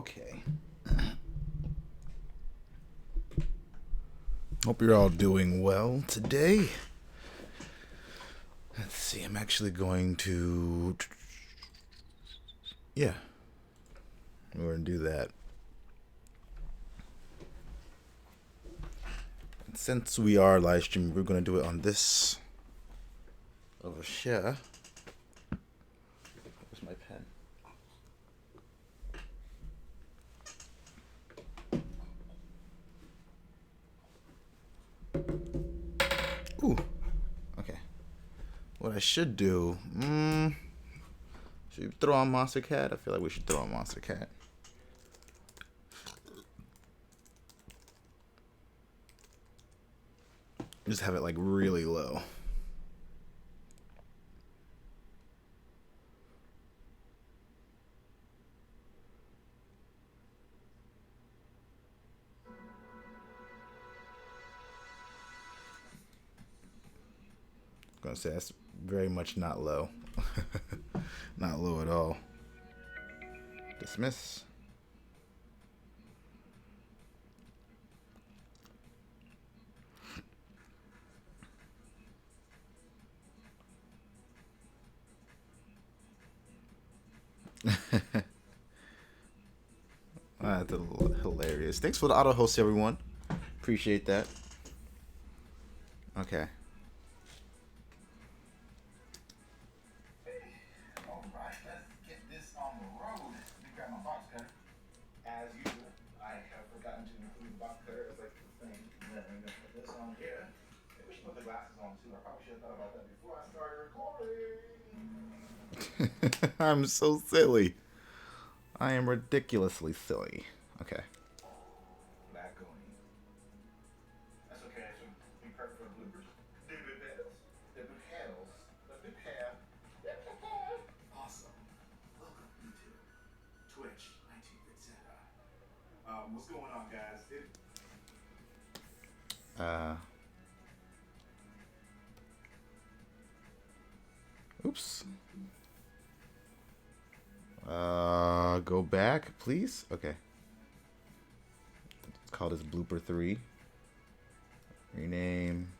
Okay. Hope you're all doing well today. Let's see, I'm actually going to. Yeah, we're going to do that. And since we are live streaming, we're going to do it on this over here. Where's my pen? Ooh. Okay. What I should do. Should we throw on Monster Cat? I feel like we should throw on Monster Cat. Just have it like really low. I'm gonna say that's very much not low. Not low at all. Dismiss. That's hilarious. Thanks for the auto host, everyone. Appreciate that. Okay. All right, let's get this on the road. Let me grab my box cutter. As usual, I have forgotten to include the box cutter as like the thing. And then I'm gonna put this on here. Maybe we should put the glasses on too. I probably should have thought about that before I started recording. I'm so silly. I am ridiculously silly. Okay. Black Oni. That's okay. It should be perfect for bloopers. The bibels. The bibels. The bibel. Awesome. Welcome YouTube. Twitch, 19-bit Sarah. What's going on, guys? Oops. Go back, please. Okay. Let's call this blooper 3. Rename.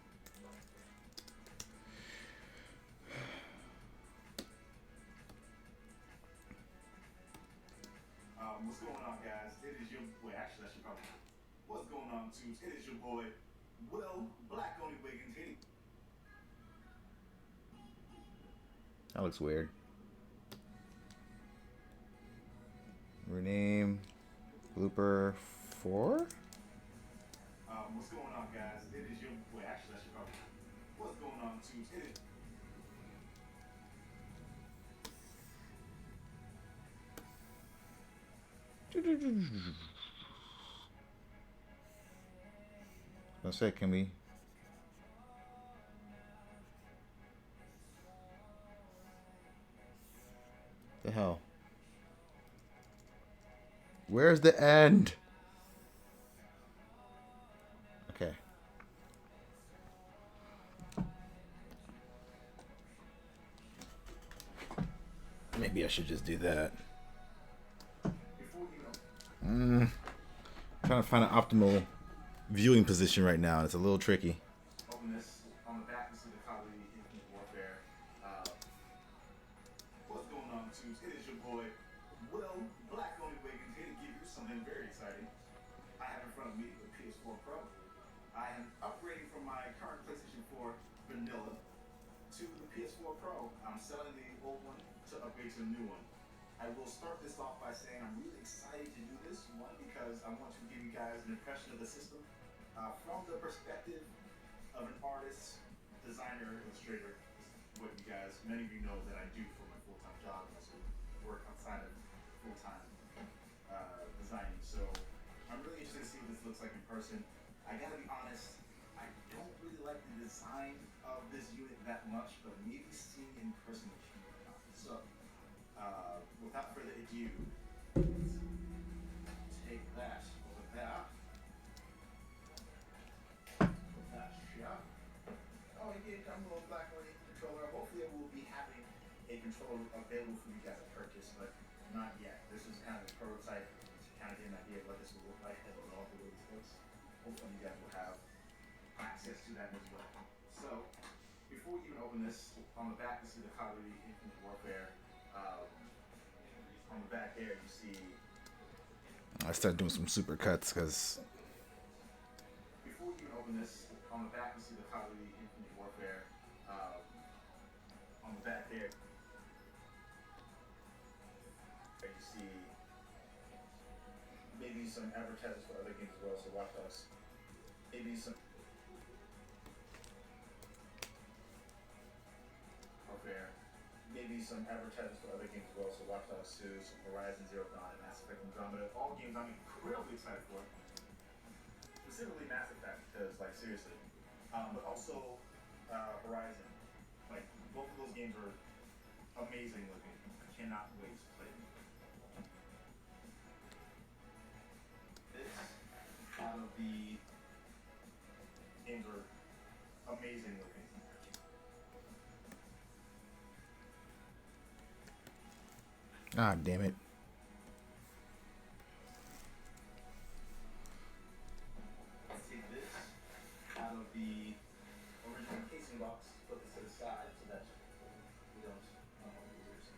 What's going on, guys? It is your boy. Actually, I should probably. What's going on, Tubes? It is your boy, Will Black Oni Wiggins. That looks weird. Rename. Blooper 4. What's going on, guys? It is your boy. Actually, I should probably. What's going on, Tubes? It is. Let's say, can we? The hell? Where's the end? Okay. Maybe I should just do that. Trying to find an optimal viewing position right now. It's a little tricky. Open this on the back and see the Call of Duty Infinite Warfare. What's going on, Tubes? It is your boy, Will Black Oni Wiggins, here to give you something very exciting. I have in front of me the PS4 Pro. I am upgrading from my current PlayStation 4 vanilla to the PS4 Pro. I'm selling the old one to upgrade to the new one. I will start this off by saying I'm really excited to do this. One, because I want to give you guys an impression of the system from the perspective of an artist, designer, illustrator. This is what you guys, many of you know that I do for my full-time job. I also work outside of full-time designing. So I'm really interested to see what this looks like in person. I gotta be honest, I don't really like the design of this unit that much, but maybe seeing it in person will change my mind. So, without further ado, let's take that over there. Put that here. Oh, it did come with a Black Oni controller. Hopefully, I will be having a controller available for you guys to purchase, but not yet. This is kind of a prototype. kind of get an idea of what this will look like as a result of the way this looks. Hopefully you guys will have access to that as well. So before we even open this, on the back you see the Call of Duty Infinite Warfare. On the back there you see. I started doing some super cuts because Before you even open this, on the back you see the Call of Duty Infinite Warfare. On the back there you see maybe some advertisements for other games as well. So watch us. Maybe some Warfare. Maybe some advertisements for other games as well. So watch us too. Some Horizon Zero Dawn and Mass Effect Andromeda. All games I'm incredibly excited for. Specifically Mass Effect, because like seriously. But also Horizon. Like both of those games are amazing looking. I cannot wait to play them. This out of the games are amazing looking. ah, damn it. Take this out of the original casing box, put this to the side so that we don't lose.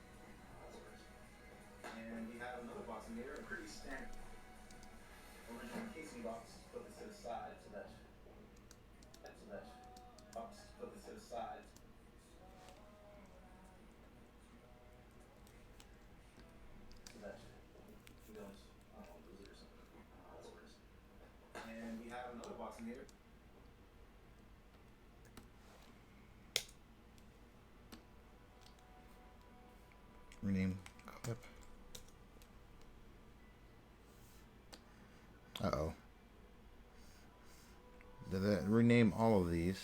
And we have another box in here, a pretty standard original casing box, put this to the side so that box, put this to the side. So that we don't lose it or something. And we have another box in here. Rename clip. Uh-oh. Did that rename all of these?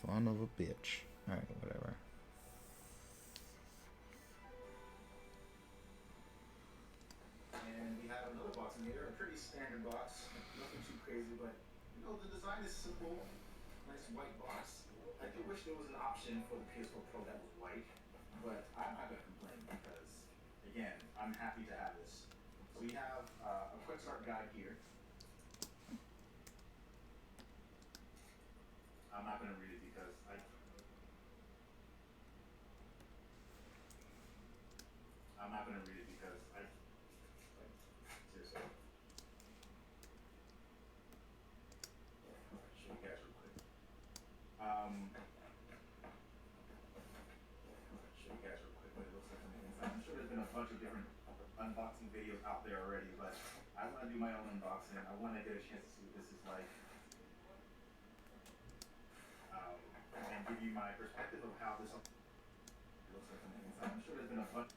Son of a bitch. Alright, whatever. And we have another box in here, a pretty standard box, nothing too crazy, but you know, the design is simple, nice white box. I do wish there was an option for the PS4 Pro that was white, but I'm not gonna complain because, again, I'm happy to have this. So we have a quick start guide here. I'm not gonna read it because I'm not gonna read it because seriously. Show you guys real quick. Show you guys real quick what it looks like on the inside. I'm sure there's been a bunch of different unboxing videos out there already, but I want to do my own unboxing. I want to get a chance to see what this is like, and give you my perspective of how this looks like on the inside. I'm sure there's been a bunch.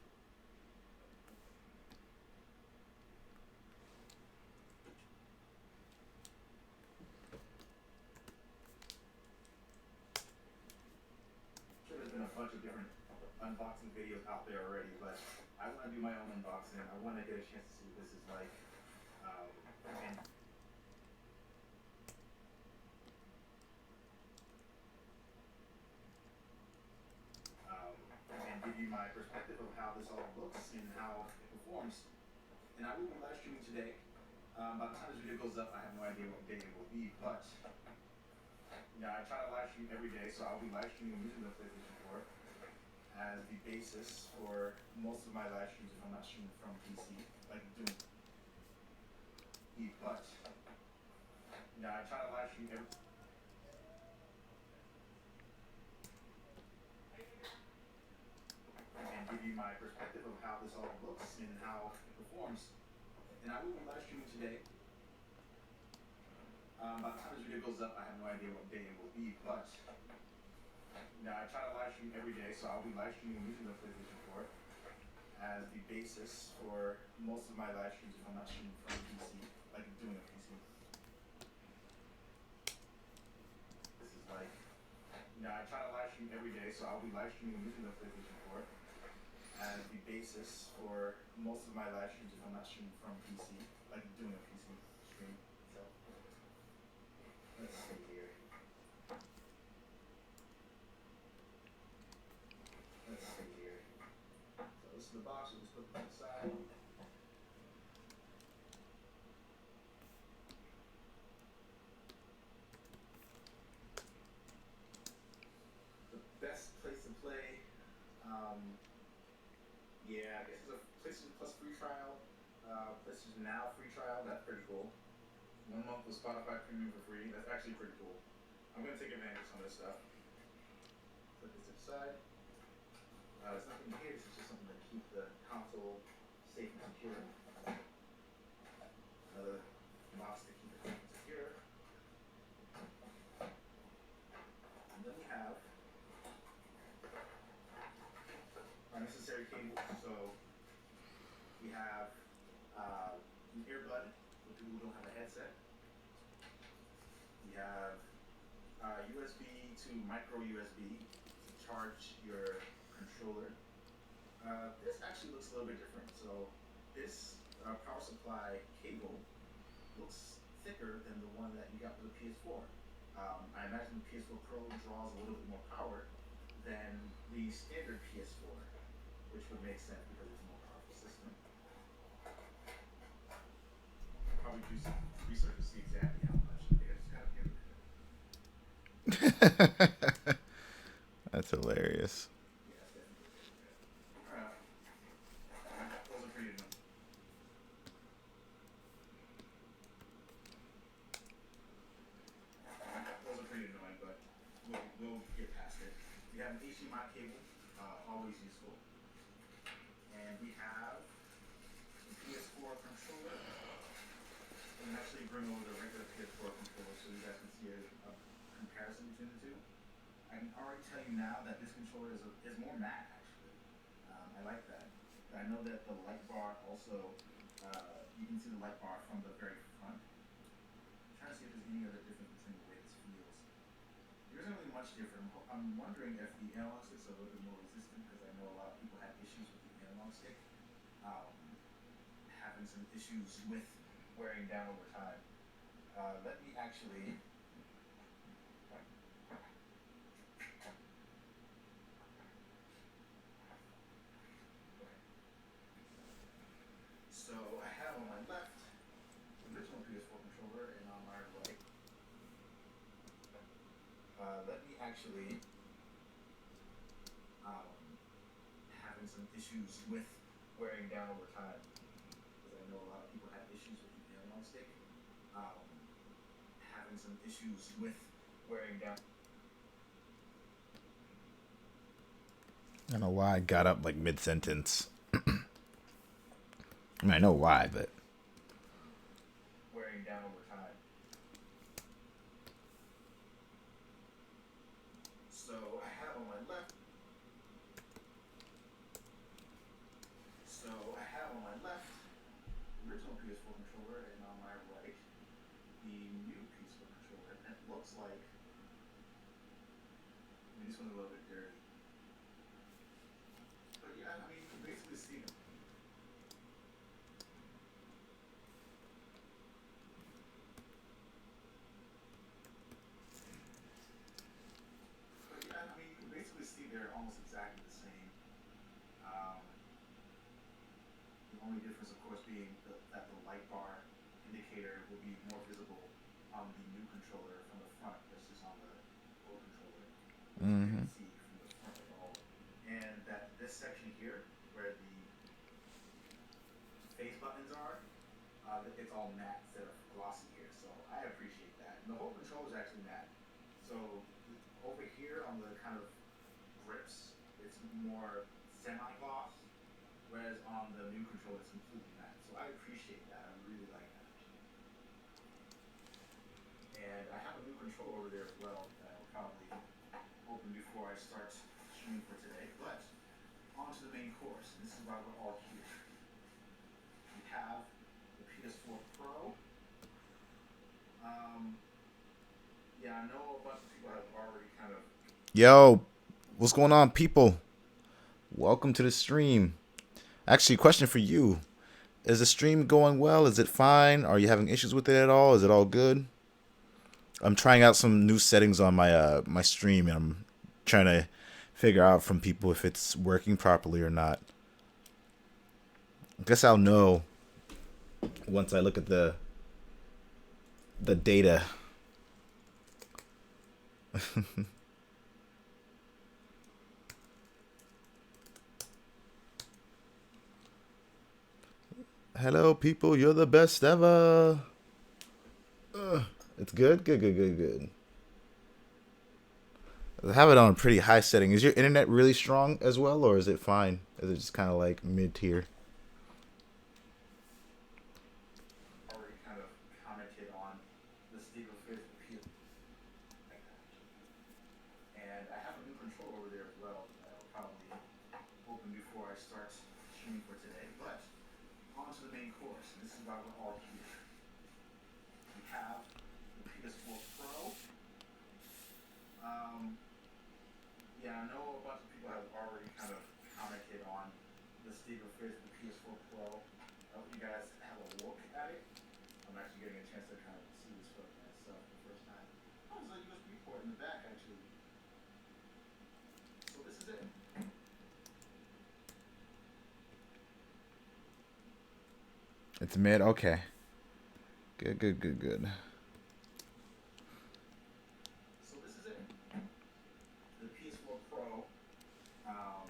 There's been a bunch of different unboxing videos out there already, but I want to do my own unboxing. I want to get a chance to see what this is like, and give you my perspective of how this all looks and how it performs. And I will be live streaming today. By the time this video goes up, I have no idea what day it will be, but yeah, I try to live stream every day, so I'll be live streaming using the PlayStation 4 as the basis for most of my live streams if I'm not streaming from PC, like doing. But yeah, I try to live stream every. And give you my perspective of how this all looks and how it performs. And I will be live streaming today. By the time this video goes up, I have no idea what day it will be, but yeah, I try to live stream every day, so I'll be live streaming using the PlayStation 4 as the basis for most of my live streams if I'm not streaming from PC, like doing a PC. This is like, yeah, I try to live stream every day, so I'll be live streaming using the PlayStation 4 as the basis for most of my live streams if I'm not streaming from PC, like doing a PC stream. So let's see here. Let's see here. So this is the box. We'll just put it to the side. PlayStation Now free trial. That's pretty cool. 1 month with Spotify Premium for free. That's actually pretty cool. I'm gonna take advantage of some of this stuff. Put this aside. There's nothing here. This is just something to keep the console safe and secure. Another box to keep it safe and secure. And then we have our necessary cables. So we have an earbud for people who don't have a headset. We have USB to micro USB to charge your controller. This actually looks a little bit different. So this power supply cable looks thicker than the one that you got for the PS4. I imagine the PS4 Pro draws a little bit more power than the standard PS4, which would make sense because it's a more powerful system. I'll probably do some research to see exactly how much. I think I just gotta give it. That's hilarious. Yeah, that's definitely. Those are pretty annoying. Those are pretty annoying, but we'll get past it. We have an HDMI cable, always useful. And we have the PS4 controller. We can actually bring over the regular PS4 controller so you guys can see a comparison between the two. I can already tell you now that this controller is more matte, actually. I like that. I know that the light bar also, you can see the light bar from the very front. I'm trying to see if there's any other difference between the way this feels. There isn't really much different. I'm wondering if the analog sticks are a little bit more resistant because I know a lot of people have issues with the analog stick. Having some issues with wearing down over time. Let me actually... So I have on my left the original PS4 controller, and on my right, let me actually having some issues with wearing down over time, because I know a lot of people have issues with the analog stick. Having some issues with wearing down. I don't know why I got up like mid-sentence. I mean, I know why, but... Wearing down over time. So I have on my left. So I have on my left the original PS4 controller, and on my right the new PS4 controller. And it looks like, I mean, this one's a little bit dirty. But yeah, I mean, you can basically see them. But yeah, I mean, you can basically see they're almost exactly the same. The only difference, of course, being that the light bar indicator will be more visible on the new controller from the front versus on the old controller, which you didn't see from the front at all. And that this section here, where the face buttons are, it's all matte instead of glossy here. So I appreciate that. And the whole controller is actually matte. So over here on the kind of grips, it's more semi-gloss, whereas on the new controller it's completely matte. So I appreciate that. I really like that. And I have a new controller over there as well that I'll probably open before I start streaming for today. But on to the main course. This is why we're all here. We have the PS4 Pro. Yeah, I know a bunch of people have already kind of... Yo, what's going on, people? Welcome to the stream. Actually, question for you. Is the stream going well? Is it fine? Are you having issues with it at all? Is it all good? I'm trying out some new settings on my my stream, and I'm trying to figure out from people if it's working properly or not. I guess I'll know once I look at the data. Hello, people. You're the best ever. It's good. Good. Good. Good. Good. I have it on a pretty high setting. Is your internet really strong as well, or is it fine? Is it just kind of like mid tier? already kind of commented on the state of affairs of the like that. And I have a new control over there as well that I'll probably open before I start streaming for today. But on to the main course. This is why we're all here. We have the PS4 Pro. Um, yeah, I know a bunch of people have already kind of commented on the state of affairs of the PS4 Pro. I hope you guys have a look at it. I'm actually getting a chance to kind of see this for myself for the first time. Oh, there's a USB port in the back actually. So this is it. It's mid. Okay. Good. Good. Good. Good. So this is it. The PS4 Pro. Um,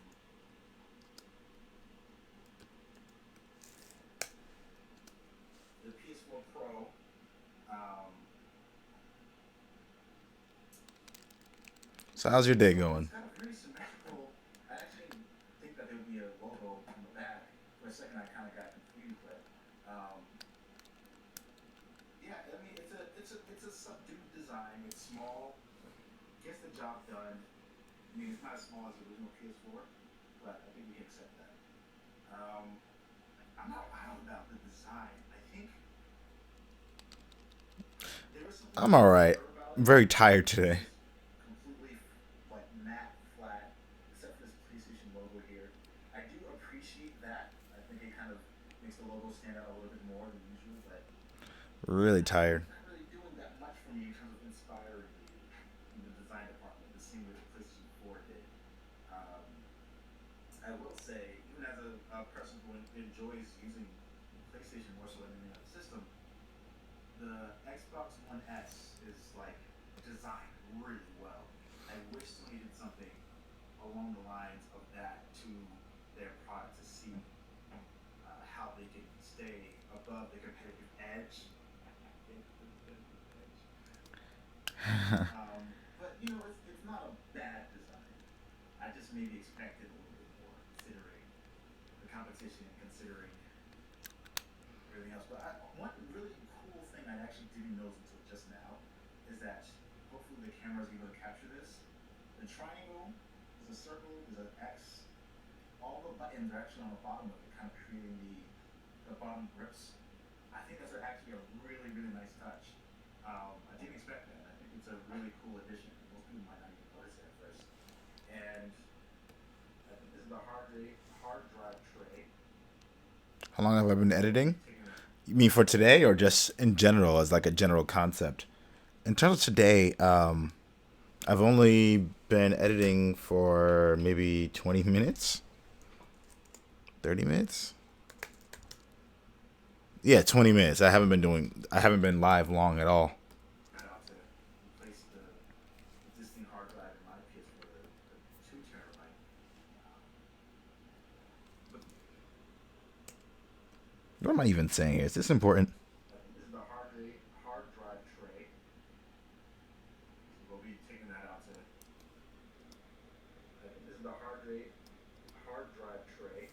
the PS4 Pro. Um, So how's your day so it's going? got a very symmetrical. I actually think that there would be a logo on the back. For a second, I kind of got confused, but yeah, I mean it's a subdued design. It's small, gets the job done. I mean, it's not as small as the original PS4, but I think we can accept that. Um, I'm not wild about the design. I think there was something I'm that I all right. prefer about I'm it. very tired It today. is completely like matte flat, except for this PlayStation logo here. I do appreciate that. I think it kind of makes the logo stand out a little bit more than usual, but Really tired. it's not really doing that much for me in terms of inspiring me in the design department, the same way the PlayStation 4 did. Um, I will say, even as a person who enjoys using PlayStation more so than any other system, the Xbox One S is like designed really well. I wish Sony did something along the lines of that to their product to see how they can stay above the competitive edge. But you know, it's not a bad design. I just maybe expected a little bit more considering the competition, considering everything else. But one really cool thing I actually didn't notice until just now is that hopefully the camera is able to capture this. The triangle, there's a circle, there's an X. All the buttons are actually on the bottom of it, kind of creating the bottom grips. I think that's actually a really really nice touch. I didn't expect that. I think it's a really cool addition. Most people might not even notice it at first. And I think this is the hard drive tray. How long have I been So we'll editing? be taking it. You mean for today or just in general as like a general concept? In terms of today, I've only been editing for maybe 20 minutes, 30 minutes. Yeah, 20 minutes. I haven't been live long at all. Out to replace the existing hard drive in my PS4, the 2 terabyte. Um, but What am I even saying here? Is this important? I think this is the hard drive tray. So we'll be taking that out to. I think this is the hard drive tray.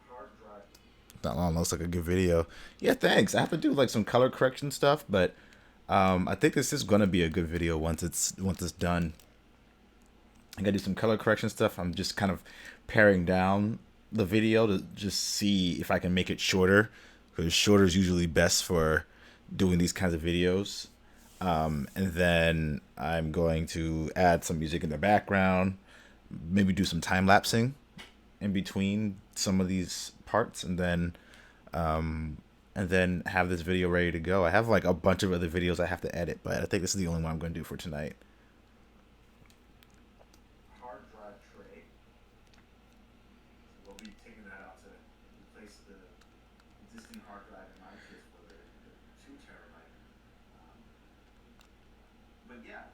Hard drive. That long looks like a good video. Yeah, thanks. I have to do like some color correction stuff, but I think this is gonna be a good video once it's done. I gotta do some color correction stuff. I'm just kind of paring down the video to just see if I can make it shorter, because shorter is usually best for doing these kinds of videos. And then I'm going to add some music in the background, maybe do some time lapsing in between some of these parts, and then have this video ready to go. I have like a bunch of other videos I have to edit, but I think this is the only one I'm going to do for tonight. Hard drive tray. So we'll be taking that out to replace the existing hard drive in my PS4, the 2 terabyte. Um, but yeah,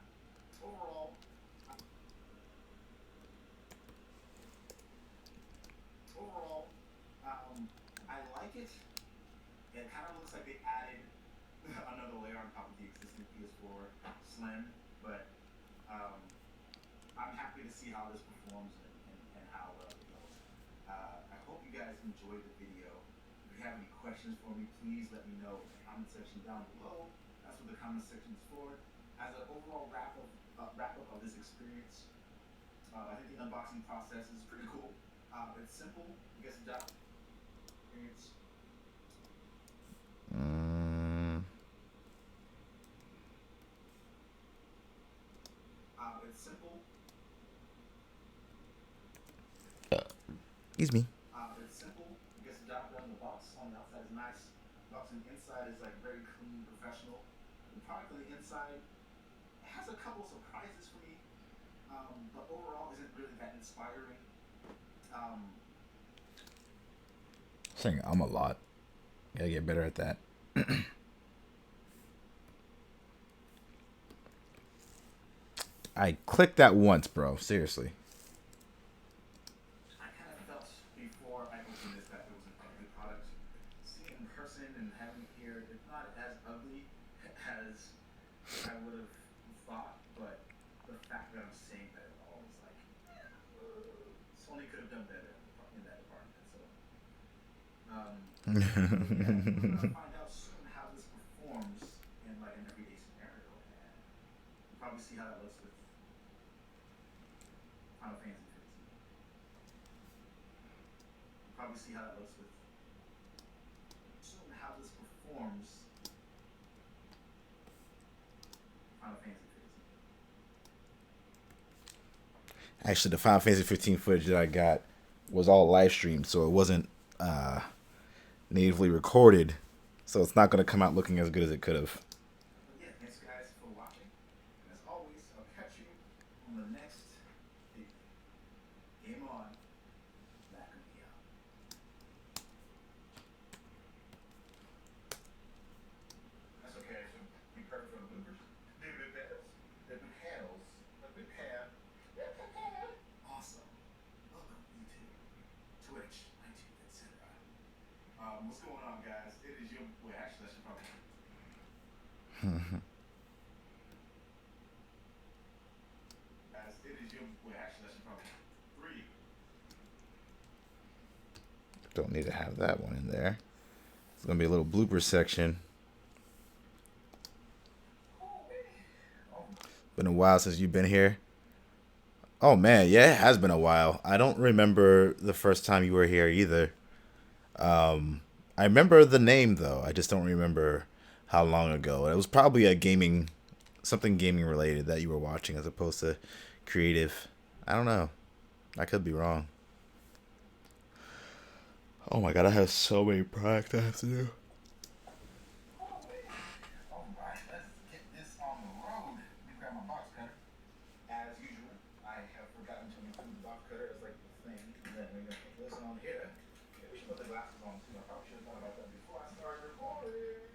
overall, overall, um, I like it. It kind of looks like they added another layer on top of the existing PS4 Slim, but um, I'm happy to see how this performs and how well it goes. I hope you guys enjoyed the video. If you have any questions for me, please let me know in the comment section down below. That's what the comment section is for. As an overall wrap up of this experience, I think the unboxing process is pretty cool. It's simple. I guess the job experience. Mm, It's simple. excuse me. It's simple. It gets the job done. The box on the outside is nice. The box on the inside is like very clean, professional. The product on the inside has a couple surprises for me, but overall isn't really that inspiring. Um, Saying a lot. Gotta get better at that. I clicked that once, bro. Seriously. I kind of felt before I opened this that it was an ugly product. Seeing it in person and having it here, it's not as ugly as I would have thought, but the fact that I'm saying that at all is like, Sony could have done better in that department. So, yeah, we're gonna find out soon how this performs in like an everyday scenario, and we'll probably see how that looks with Final Fantasy 15. We'll probably see how that looks with soon how this performs Final Fantasy 15. Actually, the Final Fantasy 15 footage that I got was all live streamed, so it wasn't natively recorded. So it's not going to come out looking as good as it could have. But yeah, thanks guys for watching. And as always, I'll catch you on the next video. Game on. Back of me out. That's okay. So be perfect for the bloopers. David Bells. David Hales. David Hair. Awesome. Welcome YouTube, Twitch, iTunes, etc. What's going on, guys? It is your. Wait, actually, I should probably. Guys, it is your. Wait, actually, I should probably. Three. Don't need to have that one in there. It's going to be a little blooper section. Been a while since you've been here. Oh man, yeah, it has been a while. I don't remember the first time you were here either. I remember the name though. I just don't remember how long ago. It was probably a gaming, something gaming related that you were watching as opposed to creative. I don't know. I could be wrong. Oh my god, I have so many projects I have to do. Alright, let's get this on the road. Let me grab my box cutter. As usual, I have forgotten to include the box cutter as like the thing. And then we're gonna put this on here. Maybe we should put the glasses on too. I probably should have thought about that before I started recording.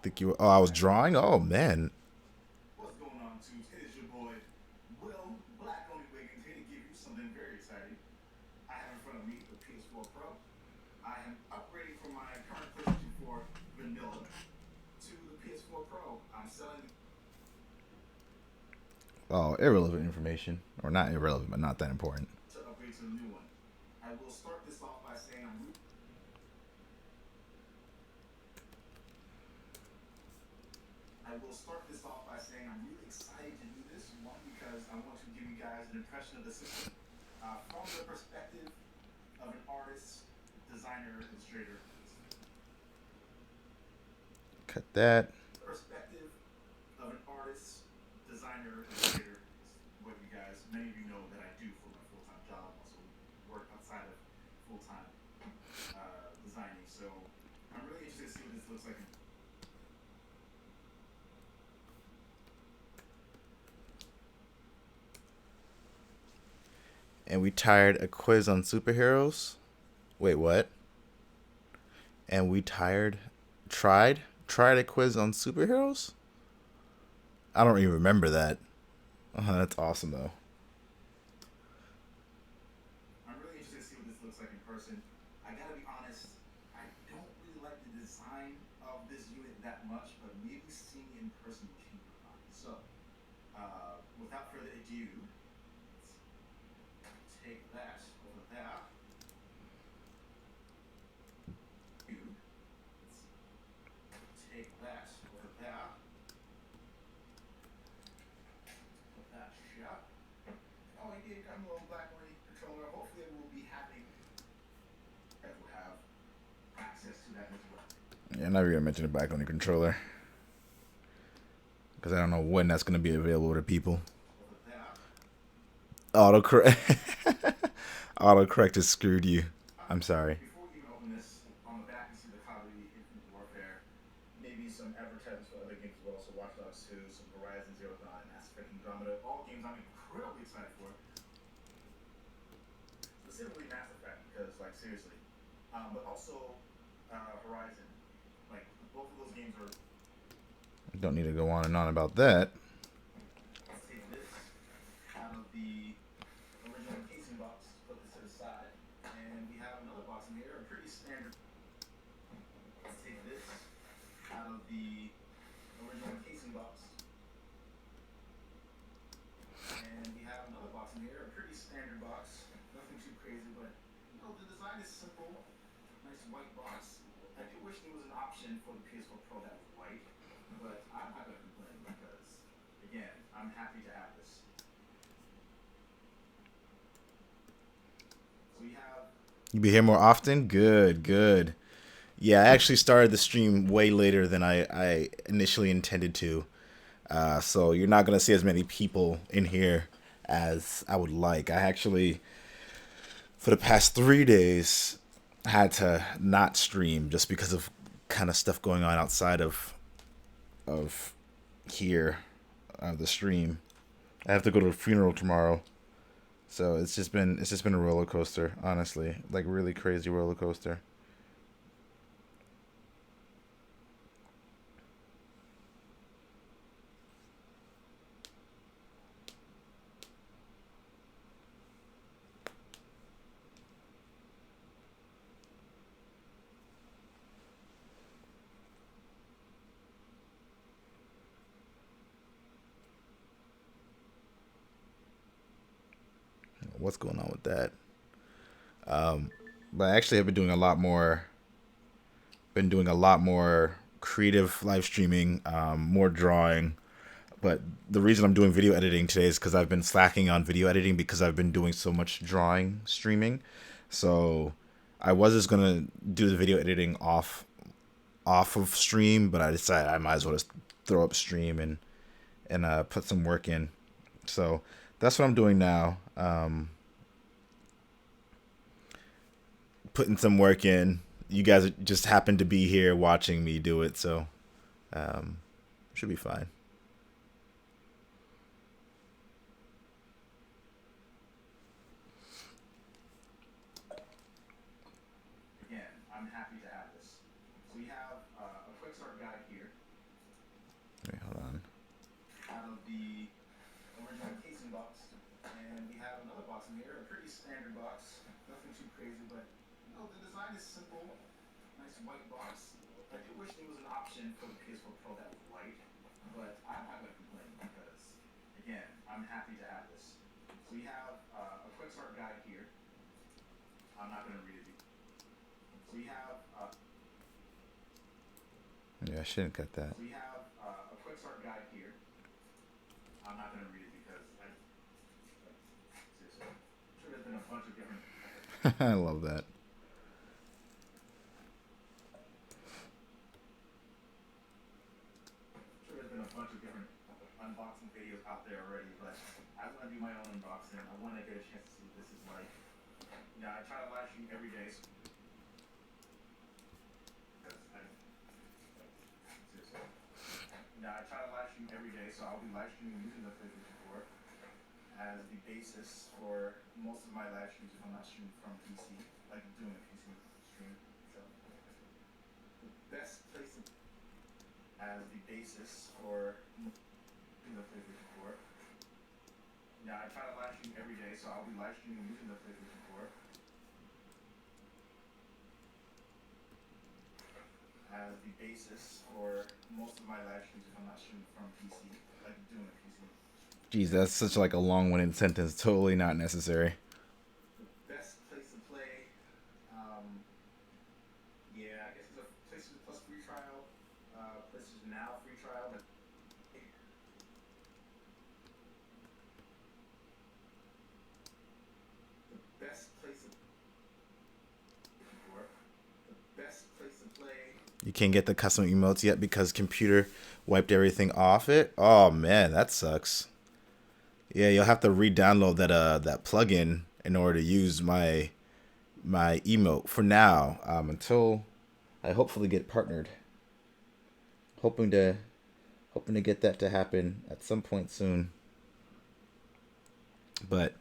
Think you? Oh, I was drawing. Oh man. What's going on, Tubes? It is your boy, Will Black Only Wiggins here to give you something very exciting. I have in front of me the PS4 Pro. I am upgrading from my current PlayStation 4 vanilla to the PS4 Pro. I'm selling Oh, irrelevant information, or not irrelevant, but not that important. to upgrade to the new one. I will start this off by saying I'm really excited to do this. One, because I want to give you guys an impression of the system from the perspective of an artist, designer, illustrator. Cut that. Perspective of an artist, designer, illustrator is what you guys, many of you know that I do for my full-time job. Also work outside of full-time designing. So I'm really interested to see what this looks like. And we tired a quiz on superheroes. Wait, what? And we tried a quiz on superheroes? I don't even remember that. That's awesome though. I'm really interested to see what this looks like in person. I gotta be honest, I don't really like the design of this unit that much, but maybe seeing it in person will change my mind. So, without further ado, let's take that over there. Let's take that over there. Put that shut. Oh, he did come a little black on the controller. Hopefully, it will be happening. That will have access to that as well. Yeah, I'm not even gonna mention it back on the controller because I don't know when that's gonna be available to people. Autocorrect. Autocorrect has screwed you. I'm sorry. Before we even open this, on the back you see the Call of Duty Infinite Warfare, maybe some advertisements for other games as well. So Watch Dogs 2, some Horizon Zero Dawn, and Mass Effect Andromeda. All games I'm incredibly excited for. Specifically Mass Effect, because like seriously, but also Horizon. Like both of those games are. Don't need to go on and on about that. Let's take this out of the original casing box. Put this to the side, and we have another box in here, a pretty standard. Let's take this out of the original casing box, and we have another box in here, a pretty standard box. Nothing too crazy, but you know the design is simple. Nice white box. I do wish there was an option for the PS4 Pro that was white, but I'm not gonna complain because, again, I'm happy to have this. So we have. You be here more often? Good, good. Yeah, I actually started the stream way later than I initially intended to. So you're not going to see as many people in here as I would like. I actually, for the past 3 days, had to not stream just because of kind of stuff going on outside of here, the stream. I have to go to a funeral tomorrow. So it's just been a roller coaster, honestly, like really crazy roller coaster. What's going on with that? But I actually have been doing a lot more creative live streaming, more drawing. But the reason I'm doing video editing today is because I've been slacking on video editing because I've been doing so much drawing streaming. So I was just gonna do the video editing off of stream, but I decided I might as well just throw up stream and put some work in. So that's what I'm doing now. Putting some work in. You guys just happen to be here watching me do it, so um, should be fine. Again, I'm happy to have this. So we have a quick start guide here. Wait, hold on. Out of the original casing box, and we have another box in here, a pretty standard box. Nothing too crazy, but you know the design is simple. Nice white box. I do wish there was an option for the PS4 Pro that was white, but I'm not gonna complain because, again, I'm happy to have this. So we have a quick start guide here. I'm not gonna read it. So we have. Yeah, I shouldn't cut that. So we have a quick start guide here. I'm not gonna read it because seriously, I'm sure there's been a bunch of different. I love that. I'm sure there's been a bunch of different unboxing videos out there already, but I want to do my own unboxing. I want to get a chance to see what this is like. You know, I try to live stream every day. Seriously. You know, I try to live stream every day, so I'll be live streaming using the PlayStation 4 as the basis for most of my live streams if I'm not streaming from PC, like doing a PC stream. So, the best place as the basis for using the PlayStation 4. Now I try to live stream every day, so I'll be live streaming using the PlayStation 4 as the basis for most of my live streams if I'm not streaming from PC, like doing a PC. Geez, that's such like a long-winded sentence. Totally not necessary. The best place to play, um, yeah, I guess it's a PlayStation Plus free trial, PlayStation Now free trial. But the best place to the best place to play. You can't get the custom emotes yet because computer wiped everything off it. Oh man, that sucks. Yeah, you'll have to re-download that plugin in order to use my emote for now. Until I hopefully get partnered. Hoping to get that to happen at some point soon. But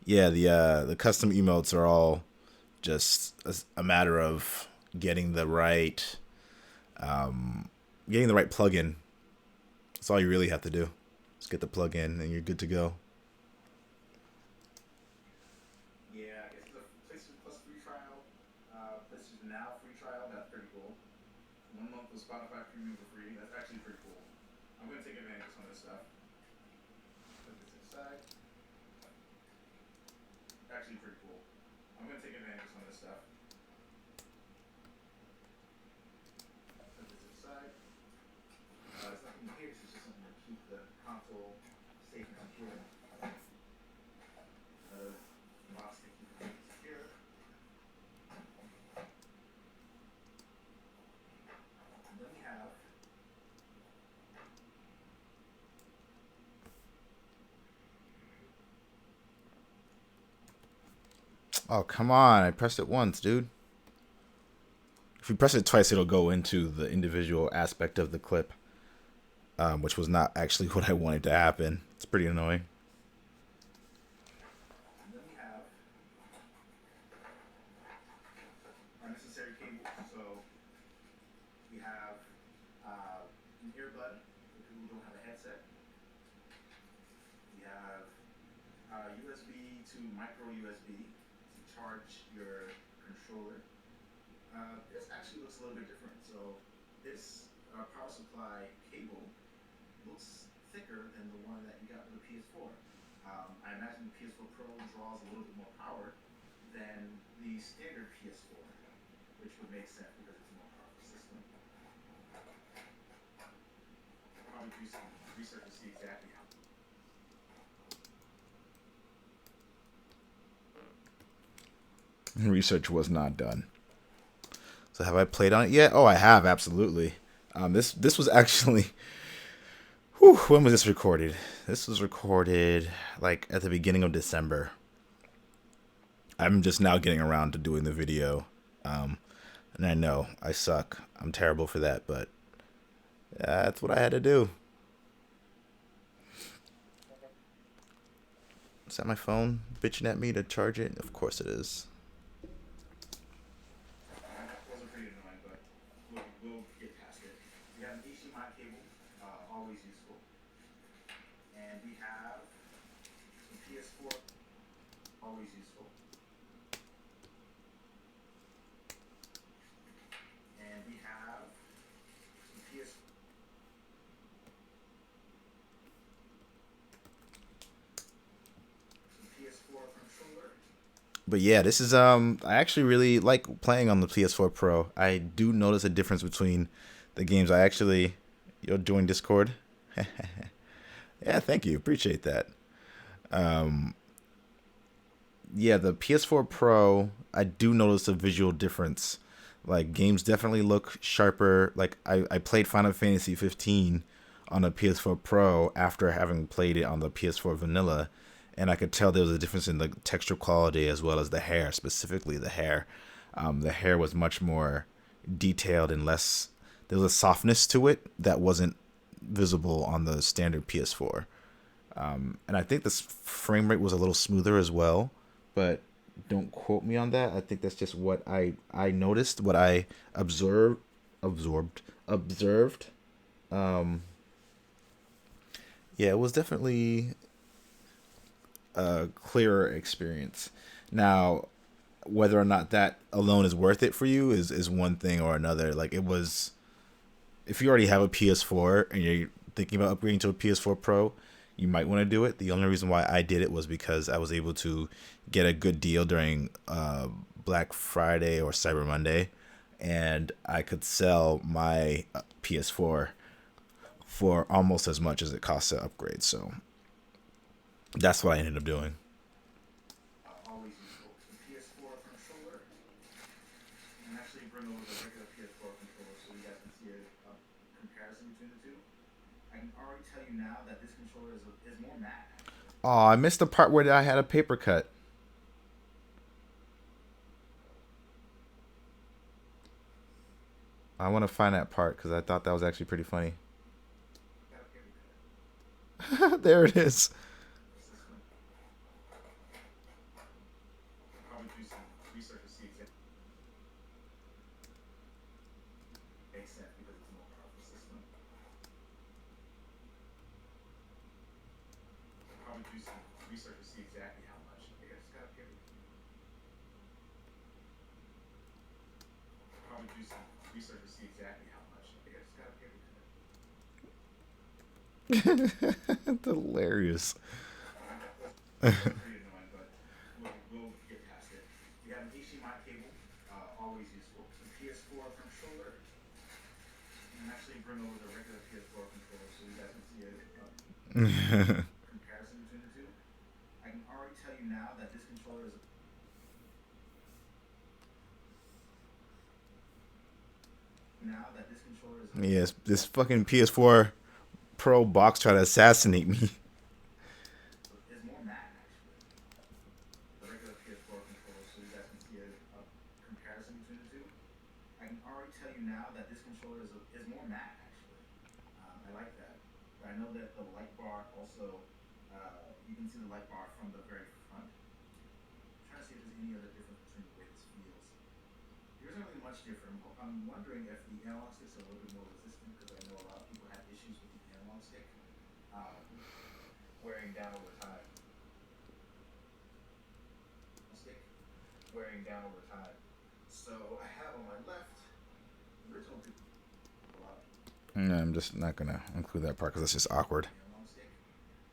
yeah, the custom emotes are all just a matter of getting the right plugin. That's all you really have to do. Just get the plugin and you're good to go. Yeah, it's a PlayStation Plus free trial, PlayStation Now free trial. That's pretty cool. 1 month of Spotify Premium for free. That's actually pretty cool. I'm gonna take advantage of some of this stuff. Put this inside. Actually pretty cool. I'm gonna take advantage of some of this stuff. Put this inside. It's nothing here. It's just something to keep the console safe and secure. Box to keep it secure. And then we have Oh, come on. I pressed it once, dude. If you press it twice, it'll go into the individual aspect of the clip, which was not actually what I wanted to happen. It's pretty annoying. and then we have our necessary cables. So we have an earbud for people who don't have a headset. We have USB to micro USB to charge your controller. This actually looks a little bit different. So this power supply cable looks thicker than the one that you got with the PS4. I imagine the PS4 Pro draws a little bit more power than the standard PS4, which would make sense because it's a more powerful system. I'll probably do some research to see exactly how. Research was not done. So have I played on it yet? Oh, I have, absolutely. This was actually... Whew, when was this recorded? This was recorded like at the beginning of December. I'm just now getting around to doing the video. And I know I suck. I'm terrible for that, but that's what I had to do. Is that my phone bitching at me to charge it? Of course it is. Those are pretty annoying, but we'll get past it. We have an HDMI cable, always useful. And we have some PS4, always useful. And we have some PS4 controller. But yeah, this is I actually really like playing on the PS4 Pro. I do notice a difference between the games. I actually you'll join Discord. Yeah, thank you. Appreciate that. Yeah, the PS4 Pro, I do notice a visual difference. Like games definitely look sharper. Like I played Final Fantasy 15 on a PS4 Pro after having played it on the PS4 Vanilla, and I could tell there was a difference in the texture quality as well as the hair, specifically the hair. The hair was much more detailed and less. There was a softness to it that wasn't visible on the standard PS4. And I think this frame rate was a little smoother as well, but don't quote me on that. I think that's just what I noticed, what I observed. Yeah, Yeah, it was definitely a clearer experience. Now, whether or not that alone is worth it for you is one thing or another. Like it was, if you already have a PS4 and you're thinking about upgrading to a PS4 Pro, you might want to do it. The only reason why I did it was because I was able to get a good deal during Black Friday or Cyber Monday, and I could sell my PS4 for almost as much as it costs to upgrade. So that's what I ended up doing. Always useful. The PS4 controller. And actually bring over the regular PS4 controller so you guys can see a comparison between the two. I can already tell you now that this controller is more matte, actually. Oh, I missed the part where I had a paper cut. I want to find that part because I thought that was actually pretty funny. Got a paper cut. There it is. What's this one? Probably do some research to see exactly makes sense because it's a more powerful system. Probably do some research to see exactly how much. Yeah, it's got a paper. Probably do some research to see exactly how much. Yeah, it's got a paper cut. Hilarious. Those are pretty annoying, but we'll get past it. We have an HDMI cable, always useful. The PS4 controller, and actually bring over the regular PS4 controller so you guys can see a comparison between the two. I can already tell you now that this controller is Yes, this fucking PS4 Pro box tried to assassinate me. is more matte actually. The regular PS4 controller so you guys can see a comparison between the two. I can already tell you now that this controller is more matte actually. I like that. But I know that the light bar also, you can see the light bar from the very front. I'm trying to see if there's any other difference between the way this feels. There isn't really much different. I'm wondering if the analog sticks are a little bit more resistant because I know a lot of people have issues with the analog stick um, wearing down over time. Stick wearing down over time. So I have on my left the original a lot of No, I'm just not gonna include that part because that's just awkward. analog stick.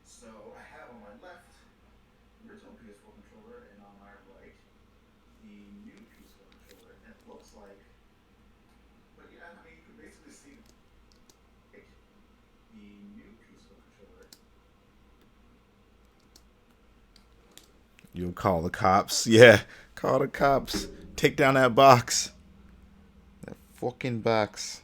So I have on my left the original PS4 controller, and on my right the new PS4 controller. And it looks like, but yeah, I mean you can basically see the new PS4 controller. You'll call the cops. Yeah, call the cops. Take down that box. That fucking box.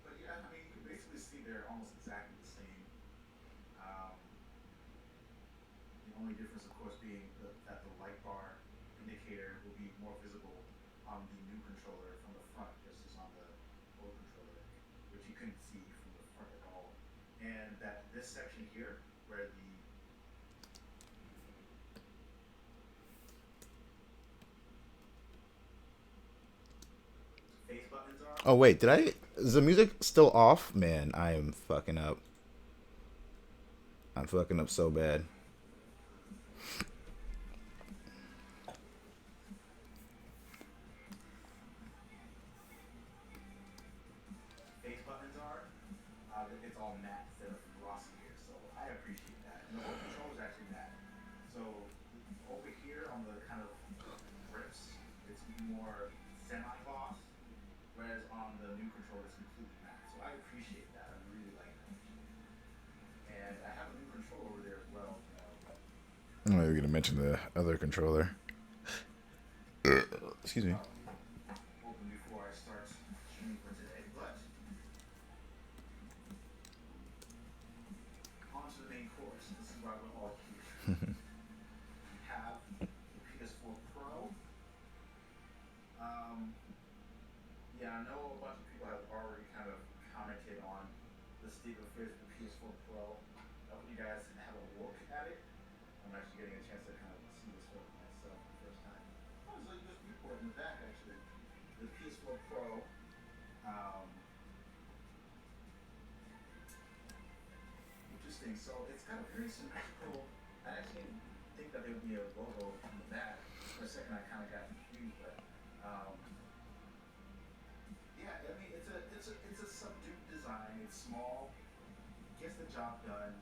But yeah, I mean you can basically see they're almost exactly the same. Um, the only difference, of course, being that the light bar indicator will be more visible on the new controller from the front versus on the old controller, which you couldn't see from the front at all. And that this section here, where the face buttons are, Oh wait, did I? Is the music still off? Man, I am fucking up. I'm fucking up so bad. face buttons are, it's all matte instead of glossy here. So I appreciate that. And the whole controller is actually matte. So over here on the kind of grips, it's more semi-gloss, whereas on the new controller it's completely matte. So I appreciate that. I really like that. And I have a new controller over there as well. I know you're gonna mention the other controller. Excuse me. Open before I start streaming for today, but actually getting a chance to kind of see this photo myself for the first time. Oh, there's a USB port in the back actually. The PS4 Pro. Um, Interesting. So it's got a very symmetrical. I actually didn't think that there would be a logo on the back. For a second, I kind of got confused, but yeah, I mean it's a subdued design. It's small, gets the job done.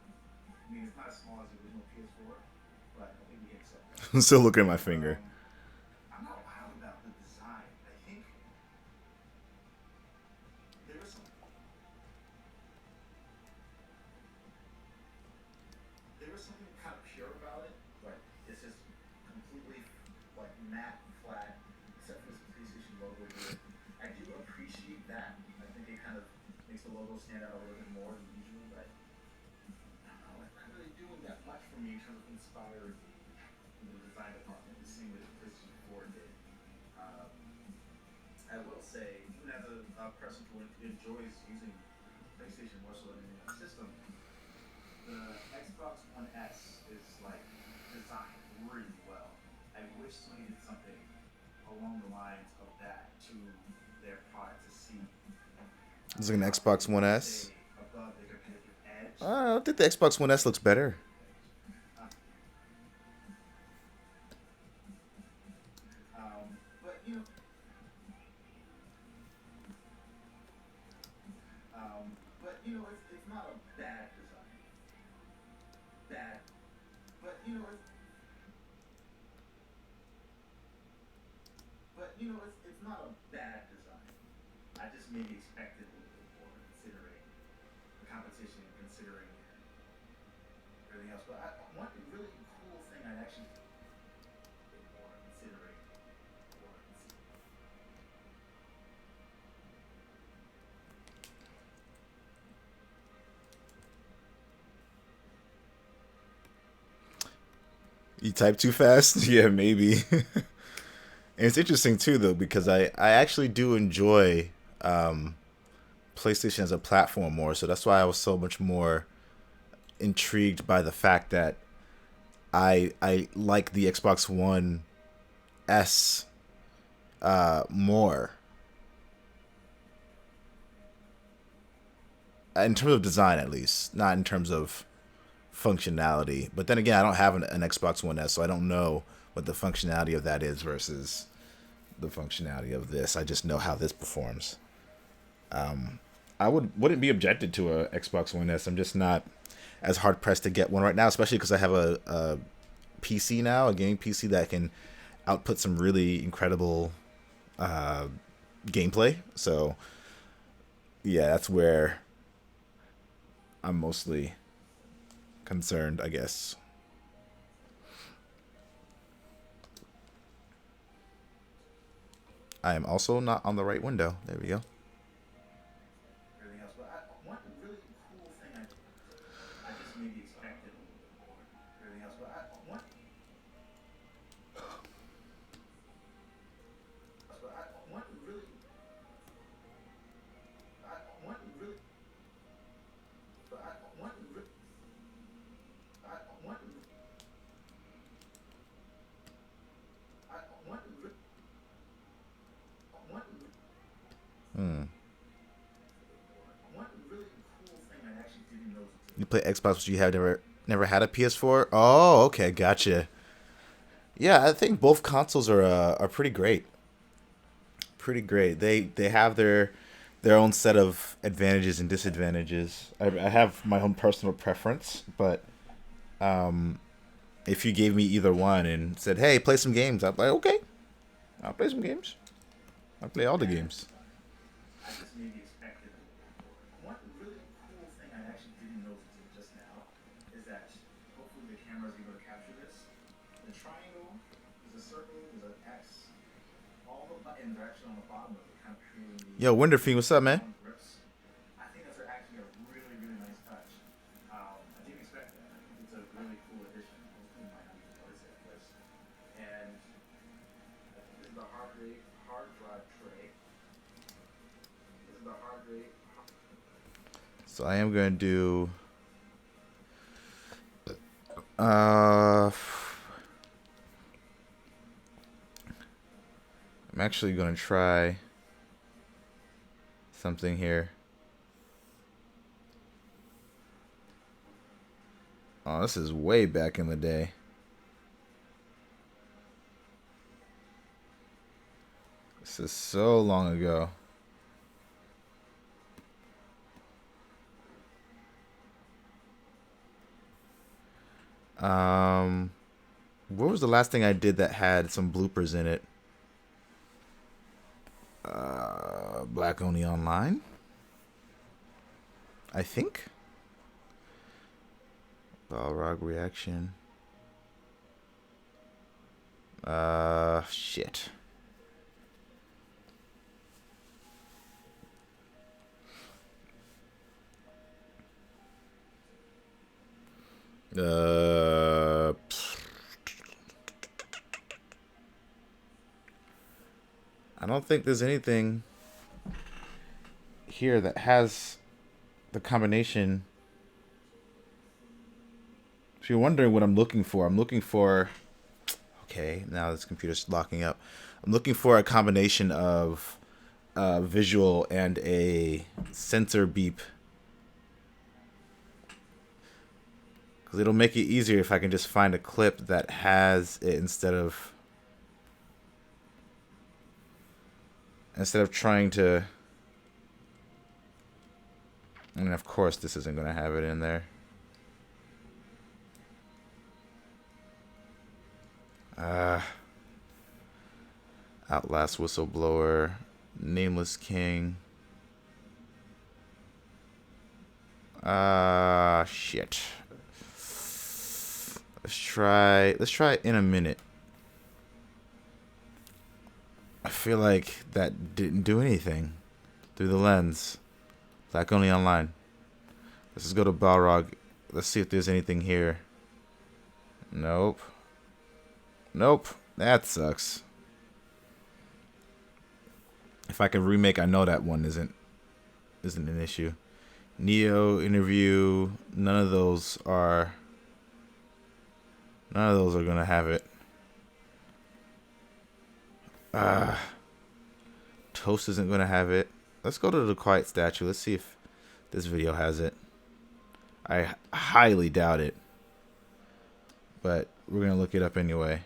I mean, it's not as small as the original PS4, but I think we can accept that. I'm still looking at my finger. I'm not wild about the design. I think there was some there was something kind of pure about it. Like it's just completely like matte and flat, except for this PlayStation logo here. I do appreciate that. I think it kind of makes the logo stand out a little bit more than usual, but I don't know. It's not really doing that much for me in terms of inspired in the design department. The same way the PlayStation 4 did. Um, I will say, even as a person who enjoys using PlayStation more so than any other system, the Xbox One S is like designed really well. I wish Sony did something along the lines of that to their product to see. It's like an Xbox One S. Stay above the competitive edge. I think the Xbox One S looks better. But you know, it's not a bad design. Bad, but it's not a bad design. I just maybe expected a little bit more, considering the competition, considering everything else. But one really cool thing I actually more considering what. You type too fast? Yeah, maybe. And it's interesting too, though, because I actually do enjoy PlayStation as a platform more. So that's why I was so much more intrigued by the fact that I like the Xbox One S more in terms of design, at least, not in terms of functionality. But then again, I don't have an Xbox One S, so I don't know what the functionality of that is versus the functionality of this. I just know how this performs. I wouldn't be objected to a Xbox One S. I'm just not as hard pressed to get one right now, especially because I have a PC now, a gaming PC that can output some really incredible gameplay. So yeah, that's where I'm mostly concerned, I guess. I am also not on the right window. There we go. Everything else. But one really cool thing I just maybe expected a little bit more. Everything else. But one really one really but one really one one one Hmm. one really cool thing I actually didn't know. You play Xbox, but you have never had a PS4. Oh, okay, gotcha. Yeah, I think both consoles are pretty great. Pretty great. They have their own set of advantages and disadvantages. I have my own personal preference, but if you gave me either one and said, "Hey, play some games," I'd be like, "Okay, I'll play some games. I'll play all the games." I just maybe expected a little bit more. One really cool thing I actually didn't notice until just now is that hopefully the camera is able to capture this. The triangle, there's a circle, there's an X. All the buttons are actually on the bottom of it, kind of creating the Yo, Winterfiend, what's up, man? round grips. I think that's actually a really, really nice touch. I didn't expect that. I think it's a really cool addition. Most people might not even notice it at first. And this is the hard drive tray. This is the hard drive. So I am gonna do. Uh, I'm actually going to try something here. Oh, this is way back in the day. This is so long ago. What was the last thing I did that had some bloopers in it? Black Only Online, I think. Balrog reaction. Shit. I don't think there's anything here that has the combination. If you're wondering what I'm looking for, I'm looking for. Okay, now this computer's locking up. I'm looking for a combination of visual and a sensor beep. Because it'll make it easier if I can just find a clip that has it instead of trying to. And of course, this isn't going to have it in there. Outlast Whistleblower, Nameless King. Shit. Let's try In a Minute. I feel like that didn't do anything through the lens. Black Only Online. Let's just go to Balrog. Let's see if there's anything here. Nope. Nope. That sucks. If I can remake, I know that one isn't an issue. Neo interview. None of those are gonna have it. Toast isn't gonna have it. Let's go to the Quiet Statue. Let's see if this video has it. I highly doubt it, but we're gonna look it up anyway.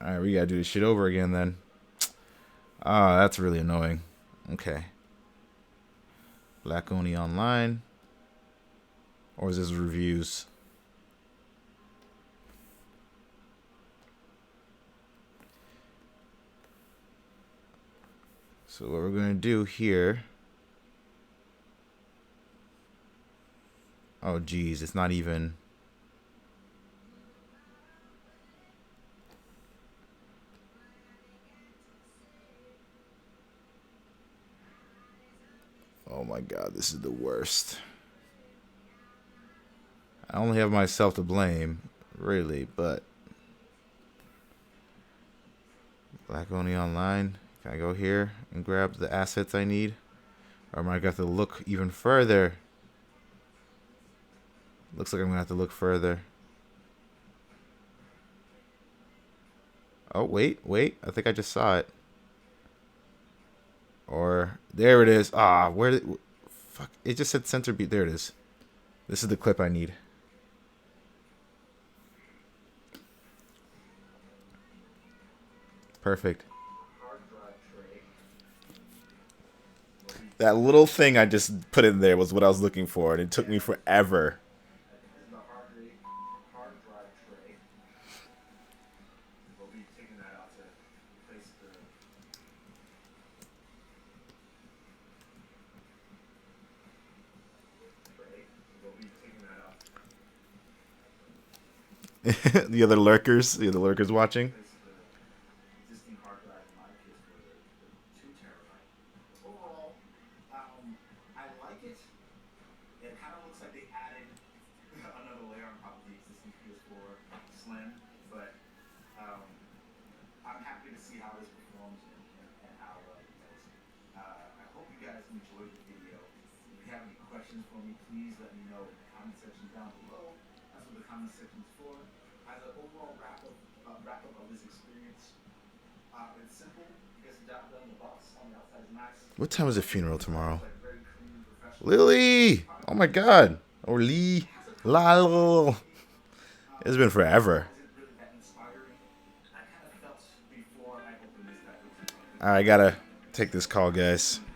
Alright, we gotta do this shit over again then. Ah, that's really annoying. Okay. Black Only Online. Or is this reviews? So what we're going to do here. Oh, geez. It's not even. Oh, my God. This is the worst. I only have myself to blame, really, but. Black Only Online. Can I go here and grab the assets I need? Or am I going to have to look even further? Looks like I'm going to have to look further. Oh, wait. I think I just saw it. Or, there it is. Ah, where did... Fuck, it just said center beat. There it is. This is the clip I need. Perfect. That little thing I just put in there was what I was looking for, and it took me forever. The other lurkers watching. I like it. It kind of looks like they added another layer on top of the existing PS4 Slim, but I'm happy to see how this performs and how it goes. I hope you guys enjoyed the video. If you have any questions for me, please let me know in the comment section down below. That's what the comment section is for. As an overall wrap up of this experience, it's simple. It gets the job done. The box on the outside is nice. What time is the The funeral inside tomorrow? is like very clean and professional. Lily! Oh my god. Or Lee. It has a couple of flaws Lyle. for me. It's been The art forever. isn't really that inspiring. I kind of felt before I opened this that Alright, I gotta take this call, this guys. one had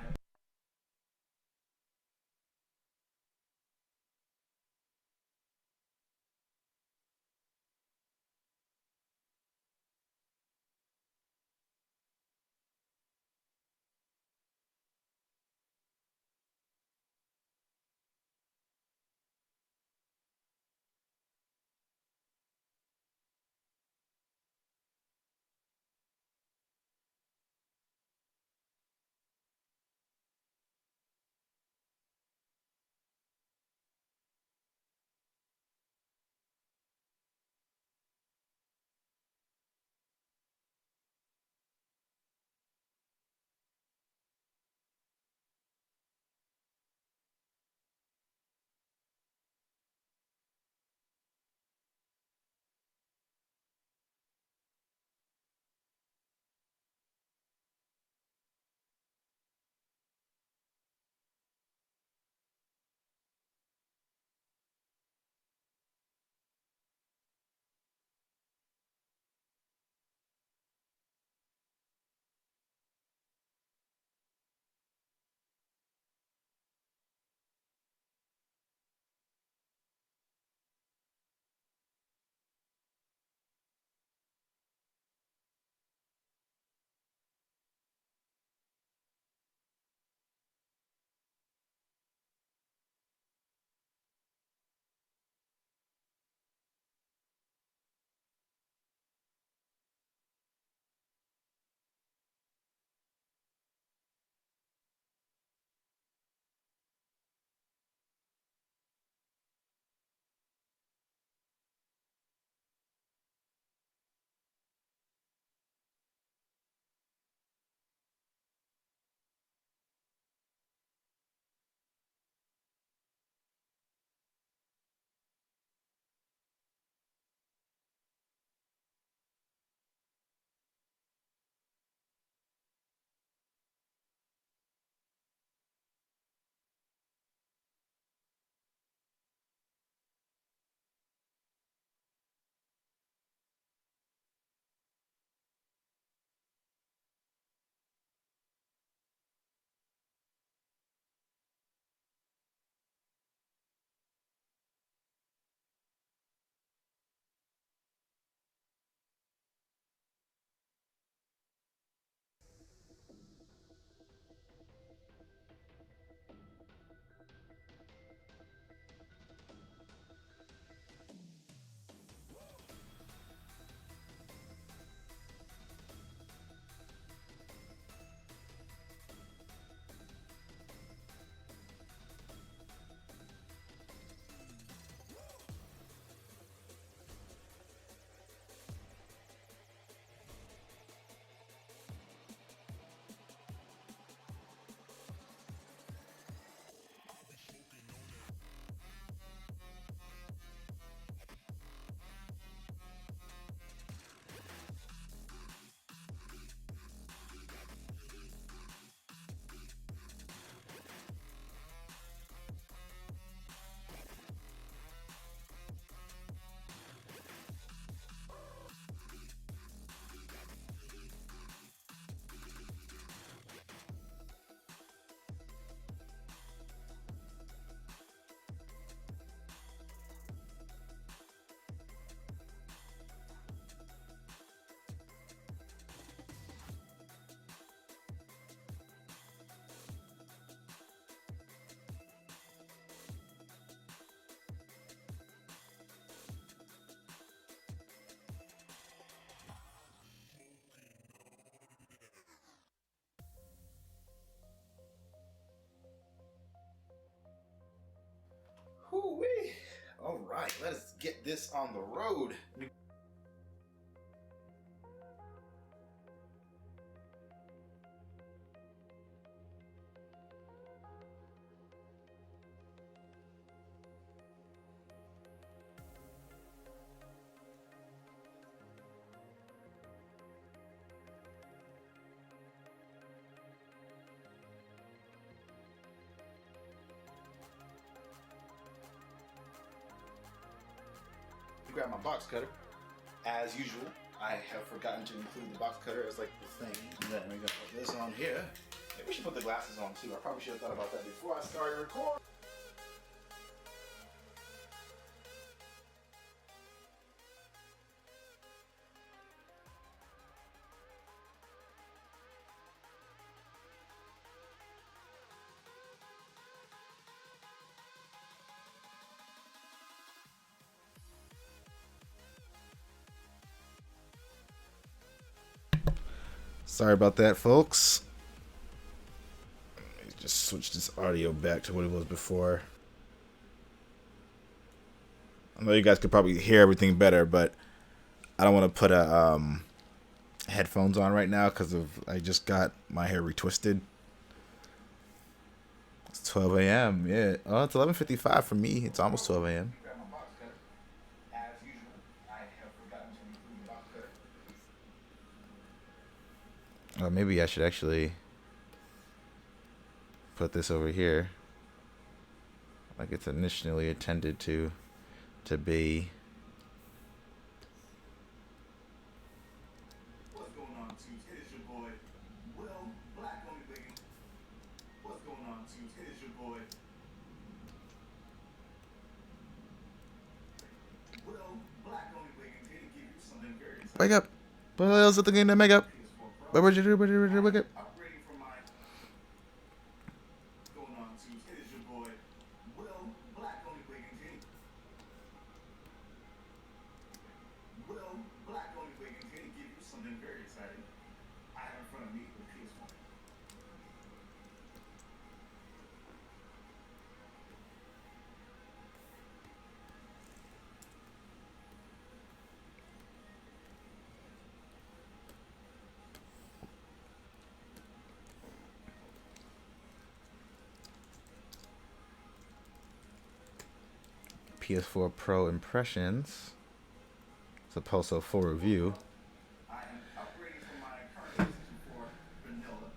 Hoo-wee. All right, let's get this on the road. grab my box cutter. As usual, I have forgotten to include the box cutter as like the thing. And then we're gonna put this on here. Maybe we should put the glasses on too. I probably should have thought about that before I started recording. Sorry about that, folks. Let me just switch this audio back to what it was before. I know you guys could probably hear everything better, but I don't want to put a headphones on right now because I just got my hair retwisted. It's 12 a.m. Yeah. Oh, it's 11:55 for me. It's almost 12 a.m. Maybe I should actually put this over here, like it's initially intended to be. What's going on, Tubes? It is your boy, Will Black on the Wiggin. What's going on, Tubes? It is your boy, Will Black on the Wiggin. Here to give you something very exciting. Wake up! What else is the game to make up? What would you do? Wake up! Upgrading from my. What's going on, Tubes? It is your boy, Will Black on the Wiggin. Will Black on the Wiggin. Here to give you something very exciting. I have in front of me the PS4. PS4 Pro impressions. It's a also full review. I am upgrading from my current PlayStation 4 vanilla.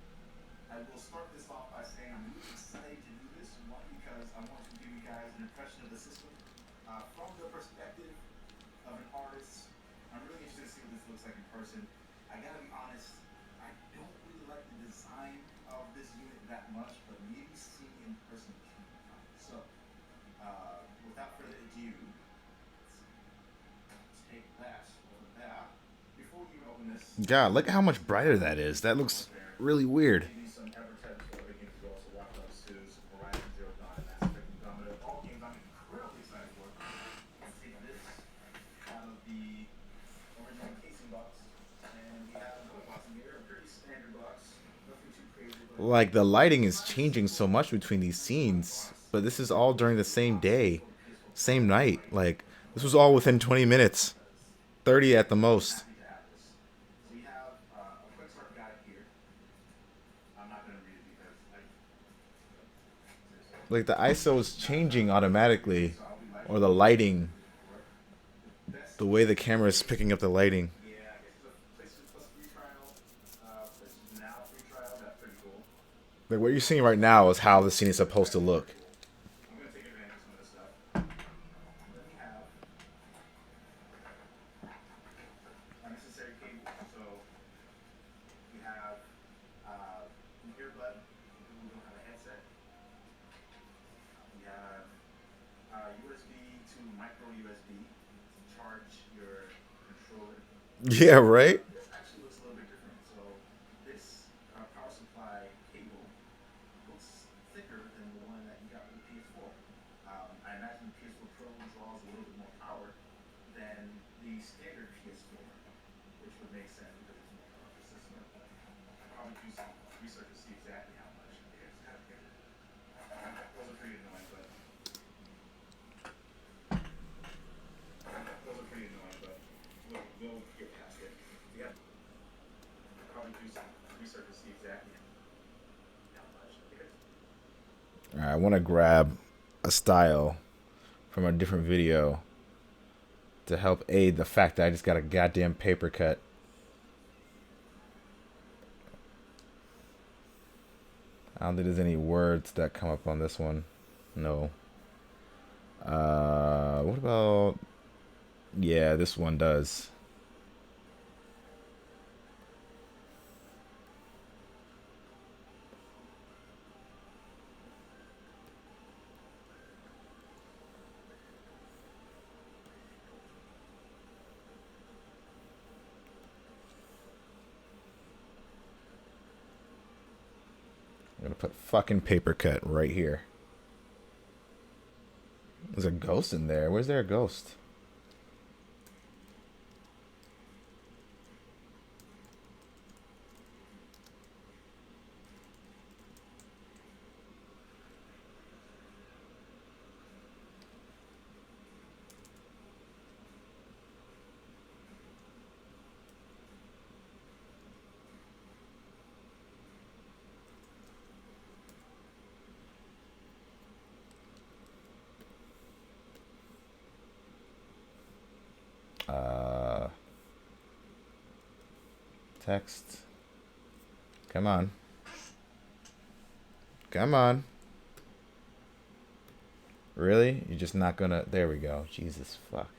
I will start this off by saying I'm really excited to do this. One, because I want to give you guys an impression of the system from the perspective of an artist. I'm really interested to see what this looks like in person. I gotta be honest, I don't really like the design of this unit that much, but maybe seeing it in person can be fun. So, without further ado, let's take that over there. Before we even open this, God, look at how much brighter that is. That looks really weird. maybe some advertisements for other games as well. So Watch Dogs 2, Horizon Zero Dawn, and Mass Effect Andromeda. All games I'm incredibly excited for. Let's take this out of the original casing box. And we have another box in here, a pretty standard box. Nothing too crazy. But Like the lighting is changing so much between these scenes, but this is all during the same day, same night. Like this was all within 20 minutes, 30 at the most. happy to have this. So we have a quick start guide here. I'm not going to read it because seriously. Like the ISO is changing automatically, or the lighting, the way the camera is picking up the lighting. Yeah, I guess it's a PlayStation Plus free trial. PlayStation Now free trial. That's pretty cool. Like what you're seeing right now is how the scene is supposed to look. I'm going to take advantage of some of this stuff. Then we have unnecessary cable. So we have an earbud for people who don't have a headset. We have USB to micro USB to charge your controller. Yeah, right? This actually looks a little bit different. So this power supply cable looks thicker than the one that you got with the PS4. I imagine the PS4 Pro draws a little bit more power than the standard PS4, which would make sense because it's more powerful system. I'll probably do some research to see exactly how much. Yeah, it's kind of bigger. Those are pretty annoying, but we'll get past it. Yeah. I'll probably do some research to see exactly how much. Okay. I want to grab a style from a different video to help aid the fact that I just got a goddamn paper cut. I don't think there's any words that come up on this one. No. What about Yeah, this one does. I'm gonna put fucking paper cut right here. There's a ghost in there. Where's there a ghost? Uh, text. Come on. Come on. Really? You're just not gonna. There we go. Jesus fuck.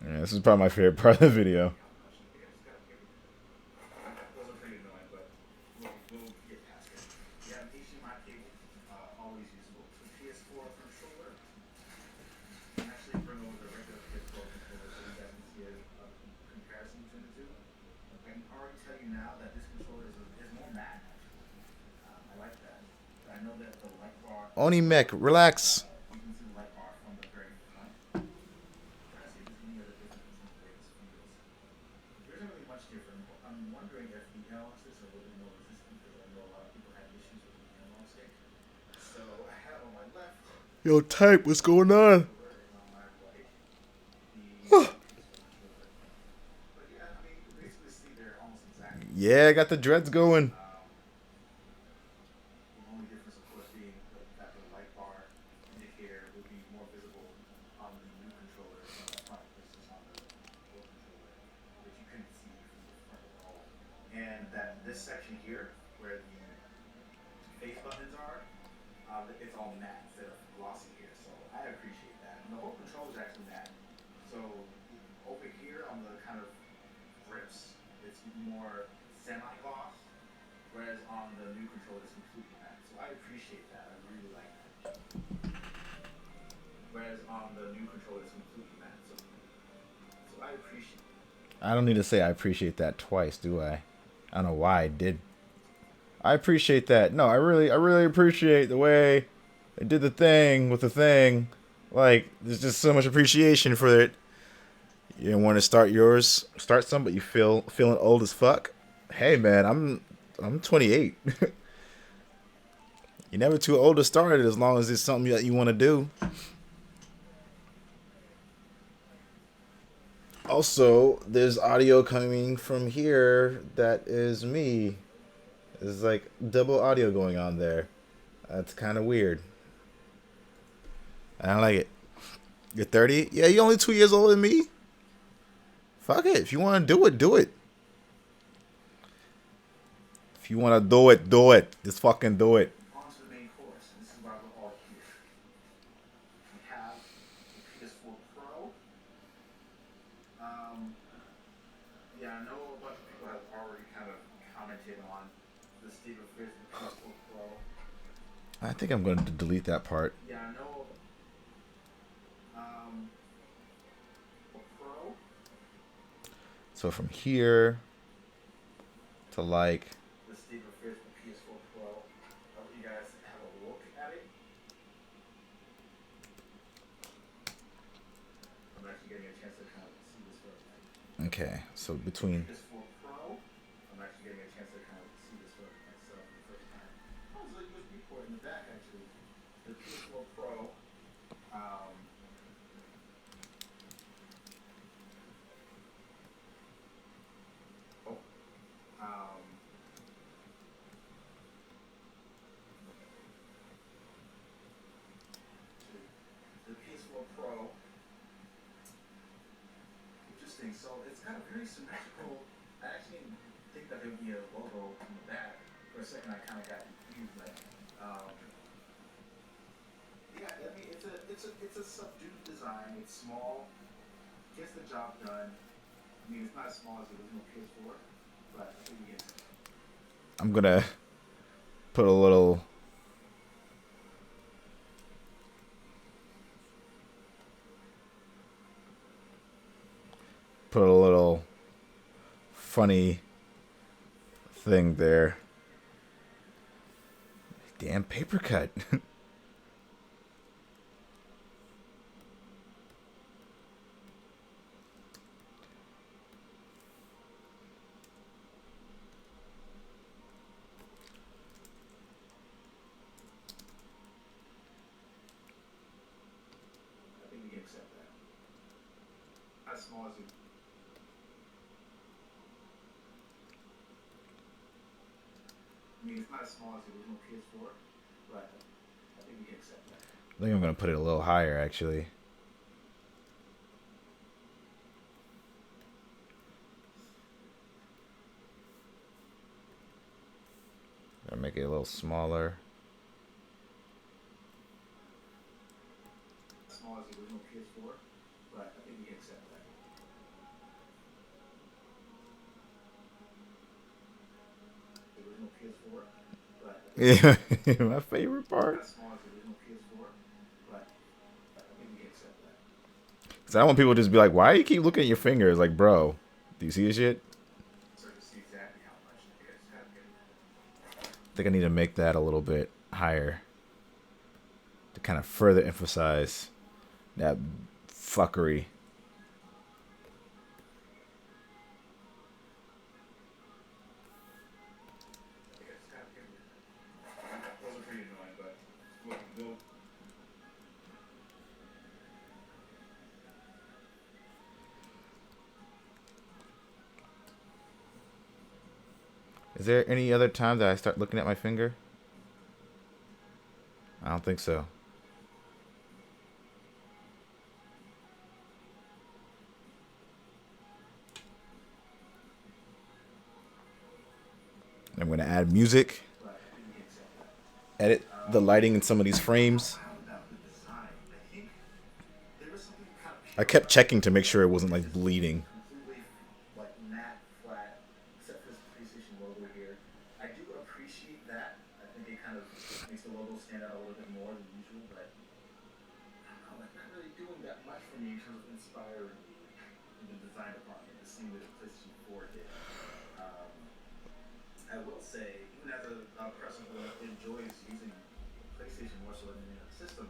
Yeah, this is probably my favorite part of the video. Those are pretty annoying, but we'll get past it. You have an HDMI cable, always useful. The PS4 controller. I'm actually bring over the regular PS4 controller so you guys can see a comparison between the two. I can already tell you now that this controller is more matte. I like that. I know that the light bar, Oni mech, relax. you can see the light bar from the very front. Trying to see if there's any other differences in the way this feels. There isn't really much different. I'm wondering if the analog sticks are a little bit more resistant because I know a lot of people have issues with the analog stick. So I have on my left Yo, type, what's going on? controller and on my right the PS4 controller. But yeah, I mean, basically see they're almost exactly the Yeah, I same. got the dreads going. The only difference, of course, being that the light bar indicator will be more visible on the new controller from the front versus on the old controller, which you couldn't see from the front at all. And that this section here, where the face buttons are, it's all matte instead of glossy here. So I appreciate that. And the whole controller is actually matte. So over here on the kind of grips, it's more semi-gloss, whereas on the new controller it's completely matte. So I appreciate that. I really like that. Whereas on the new controller it's completely matte. So I appreciate that. I don't need to say I appreciate that twice, do I? I don't know why I did. I appreciate that. No, I really appreciate the way they did the thing with the thing. Like, there's just so much appreciation for it. You didn't want to start yours, start some, but you feeling old as fuck. Hey man, I'm 28. You're never too old to start it as long as it's something that you want to do. Also, there's audio coming from here that is me. There's like double audio going on there. That's kind of weird. I don't like it. You're 30? Yeah, you're only 2 years older than me. Fuck it. If you want to do it, do it. If you want to do it, do it. Just fucking do it. On to the main course. This is why we're all here. We have the PS4 Pro. Um, yeah, I know a bunch of people have already kind of commented on the state of affairs of the PS4 Pro. I think I'm going to delete that part. Yeah, I know. Pro. So from here to like, The state of affairs of the PS4 Pro. I'll let you guys have a look at it. I'm actually getting a chance to kind of see this for a minute. okay, so between, PS4 Pro. I'm actually getting a chance to kind of see this for myself for the first time. Oh, there's a USB port in the back actually. The PS4 Pro. Um, oh, um, the PS4 Pro interesting. So it's got a very symmetrical. I actually didn't think that there would be a logo on the back. For a second, I kind of got confused. Um, yeah, I mean, it's a subdued design. It's small, gets the job done. I mean, it's not as small as the original PS4, but I think we get. I'm gonna put a little funny thing there. Damn paper cut. I think we can accept that. Not as small as the. I mean, it's not as small as the original PS4, but I think we can accept that. I think I'm gonna put it a little higher actually. Gonna make it a little smaller. As small as the original PS4, but I think we can accept that. The original PS4, but I think Yeah, my favorite part. not as small as the original PS4, but I think we can accept that. Cause I don't want people to just be like, "Why do you keep looking at your fingers?" Like, bro, do you see this shit? So to see exactly how much it is, kind of getting I think I need to make that a little bit higher to kind of further emphasize that fuckery. yeah, it's kind of getting. Those are pretty annoying, but we'll Is there any other time that I start looking at my finger? I don't think so. I'm going to add music, but I think we can accept that. edit the lighting in some of these frames. How about the design? I think there was something kind of I pure kept about it. checking to make sure it wasn't It's like just bleeding. completely like matte, flat, except for this PlayStation logo here. I do appreciate that. I think it kind of makes the logo stand out a little bit more than usual, but I don't know, it's not really doing that much for me in terms of inspiring me in the design department, the same way the PlayStation 4 did. Um, I will say, even as a person who enjoys using PlayStation more so than any other system,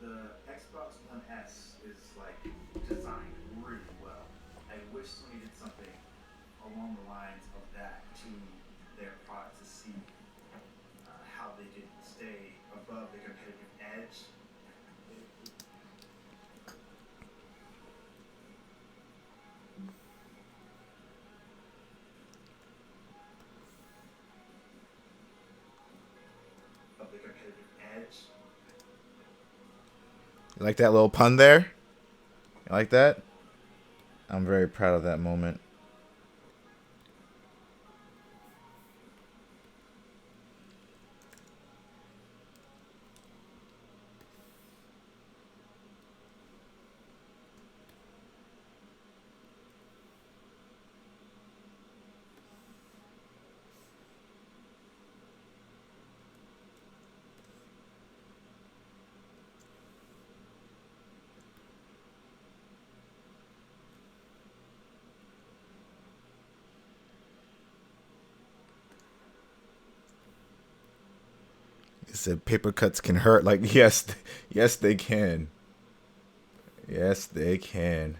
the Xbox One S is like designed really well. I wish Sony did something along the lines of that to their product to see how they could stay above the competitive edge. Of the competitive edge. You like that little pun there? You like that? I'm very proud of that moment. It said paper cuts can hurt. Like, yes, yes, they can. Yes, they can.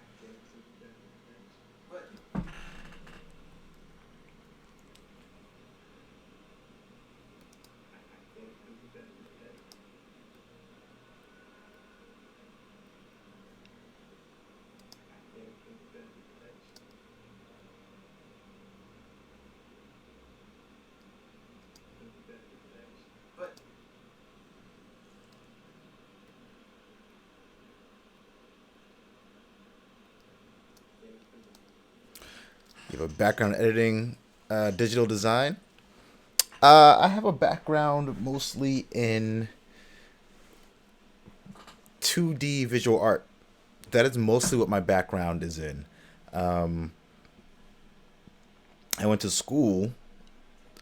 I get it, it's a competitive edge. But I get it, it's a competitive edge. I get it, it's a competitive edge. You have a background editing, digital design. I have a background mostly in 2D visual art. That is mostly what my background is in. Um, I went to school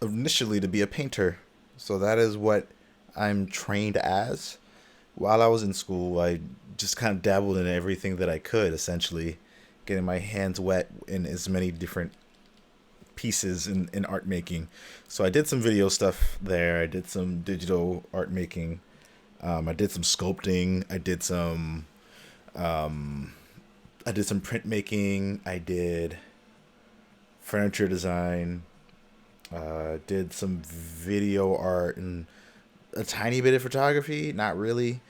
initially to be a painter, so that is what I'm trained as. While I was in school, I just kind of dabbled in everything that I could, essentially, getting my hands wet in as many different pieces in art making. So I did some video stuff there. I did some digital art making. I did some sculpting. I did some printmaking. I did furniture design. Did some video art and a tiny bit of photography. Not really.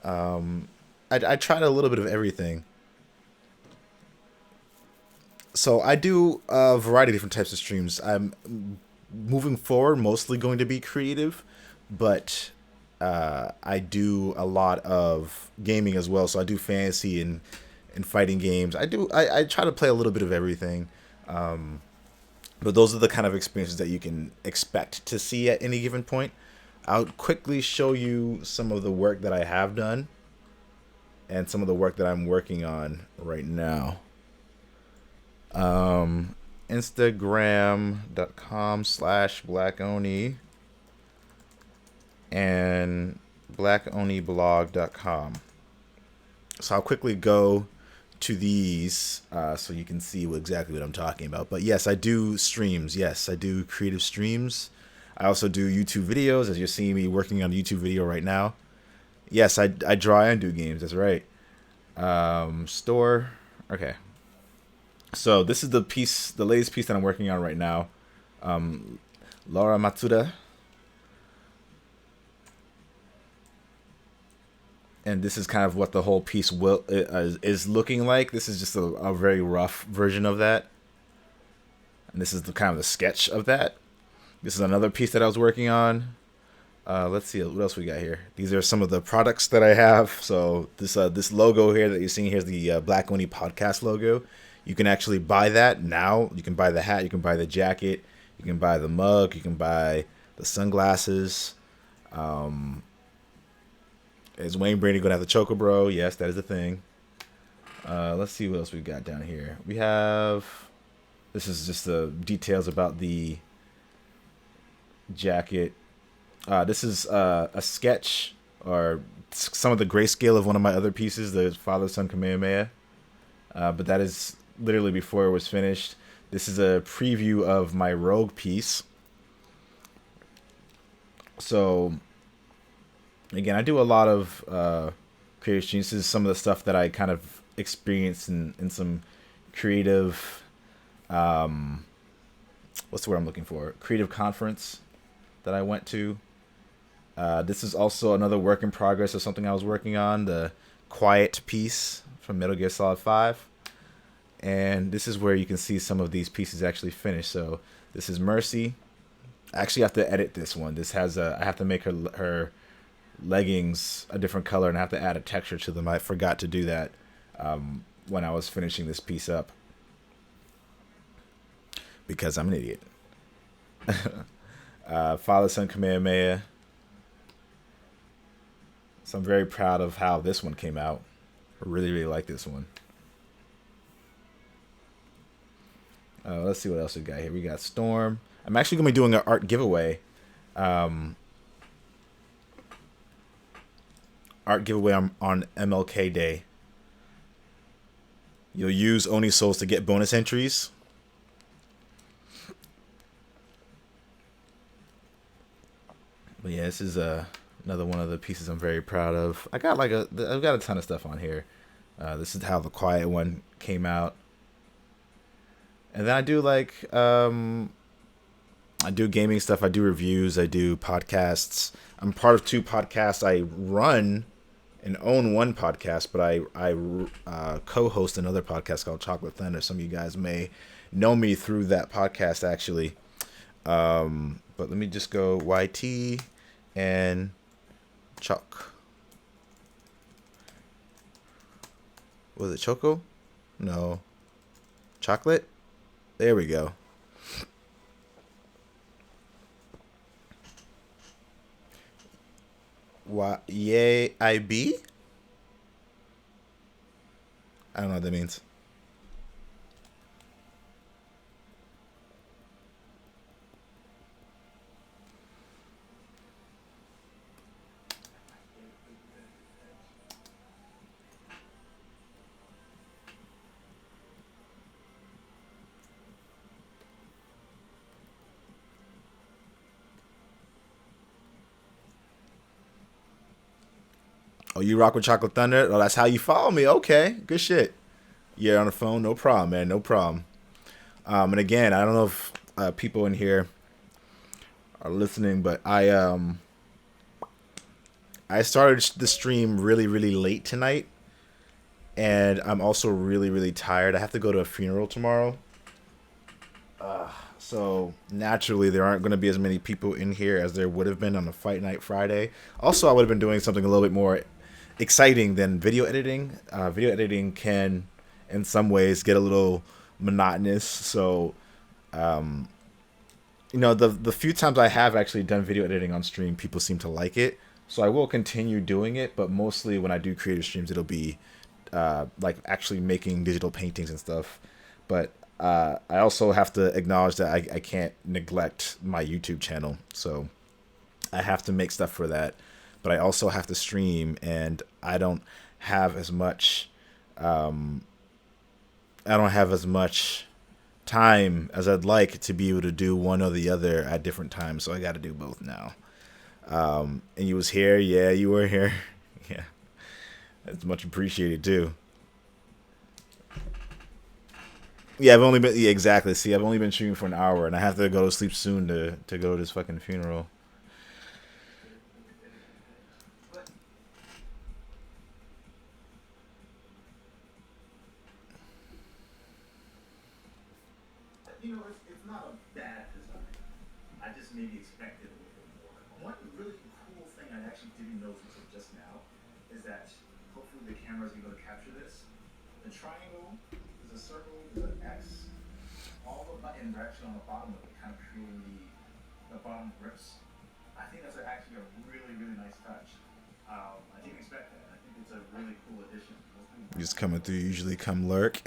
I tried a little bit of everything. So I do a variety of different types of streams. I'm moving forward mostly going to be creative, but I do a lot of gaming as well. So I do fantasy and fighting games. I try to play a little bit of everything. But those are the kind of experiences that you can expect to see at any given point. I'll quickly show you some of the work that I have done and some of the work that I'm working on right now. Instagram.com/blackoni and blackoniblog.com. So I'll quickly go to these so you can see exactly what I'm talking about. But yes, I do streams. Yes, I do creative streams. I also do YouTube videos, as you're seeing me working on a YouTube video right now. Yes, I draw and do games. That's right. Store. Okay. So this is the latest piece that I'm working on right now. Laura Matsuda. And this is kind of what the whole piece is looking like. This is just a very rough version of that. And this is the kind of the sketch of that. This is another piece that I was working on. Let's see what else we got here. These are some of the products that I have. So this logo here that you're seeing here is the Black Oni podcast logo. You can actually buy that now. You can buy the hat. You can buy the jacket. You can buy the mug. You can buy the sunglasses. Is Wayne Brady going to have the Choco Bro? Yes, that is a thing. Let's see what else we got down here. We have... This is just the details about the jacket. This is a sketch or some of the grayscale of one of my other pieces, the Father Son Kamehameha. But that is literally before it was finished. This is a preview of my Rogue piece. So, again, I do a lot of creative streams. This is some of the stuff that I kind of experienced in some creative, what's the word I'm looking for? Creative conference that I went to. This is also another work in progress of something I was working on, the Quiet piece from Metal Gear Solid 5. And this is where you can see some of these pieces actually finished. So this is Mercy. I actually have to edit this one. This has I have to make her leggings a different color and I have to add a texture to them. I forgot to do that when I was finishing this piece up because I'm an idiot. Father Son Kamehameha. So I'm very proud of how this one came out. I really like this one. Let's see what else we got here. We got Storm. I'm actually going to be doing an art giveaway. Art giveaway on MLK Day. You'll use Oni Souls to get bonus entries. But yeah, this is another one of the pieces I'm very proud of. I've got a ton of stuff on here. This is how the Quiet one came out. And then I do I do gaming stuff. I do reviews. I do podcasts. I'm part of 2 podcasts. I run and own one podcast, but I co-host another podcast called Chocolate Thunder. Some of you guys may know me through that podcast, actually. But let me just go YT and Chuck. Was it Choco? No. Chocolate? There we go. Why? Yay, IB? I don't know what that means. Oh, you rock with Chocolate Thunder? Oh, that's how you follow me. Okay, good shit. Yeah, on the phone, no problem, man, no problem. And again, I don't know if people in here are listening, but I started the stream really really late tonight, and I'm also really really tired. I have to go to a funeral tomorrow, so naturally there aren't going to be as many people in here as there would have been on a Fight Night Friday. Also, I would have been doing something a little bit more exciting than video editing. Video editing can, in some ways, get a little monotonous. So, the few times I have actually done video editing on stream, people seem to like it. So I will continue doing it, but mostly when I do creative streams, it'll be like actually making digital paintings and stuff. But I also have to acknowledge that I can't neglect my YouTube channel. So I have to make stuff for that, but I also have to stream, and have as much. I don't have as much time as I'd like to be able to do one or the other at different times. So I got to do both now. And you was here, yeah, you were here, yeah. That's much appreciated too. Yeah, I've only been yeah, exactly. See, I've only been streaming for an hour, and I have to go to sleep soon to go to this fucking funeral. But it's not a bad design. I just maybe expected a little bit more. One really cool thing I actually didn't notice until just now is that hopefully the camera is able to capture this. The triangle, there's a circle, there's an X. All the buttons are actually on the bottom of it, kind of creating the bottom grips. I think that's actually a really, really nice touch. I didn't expect that. I think it's a really cool addition. Just coming through, usually come lurk.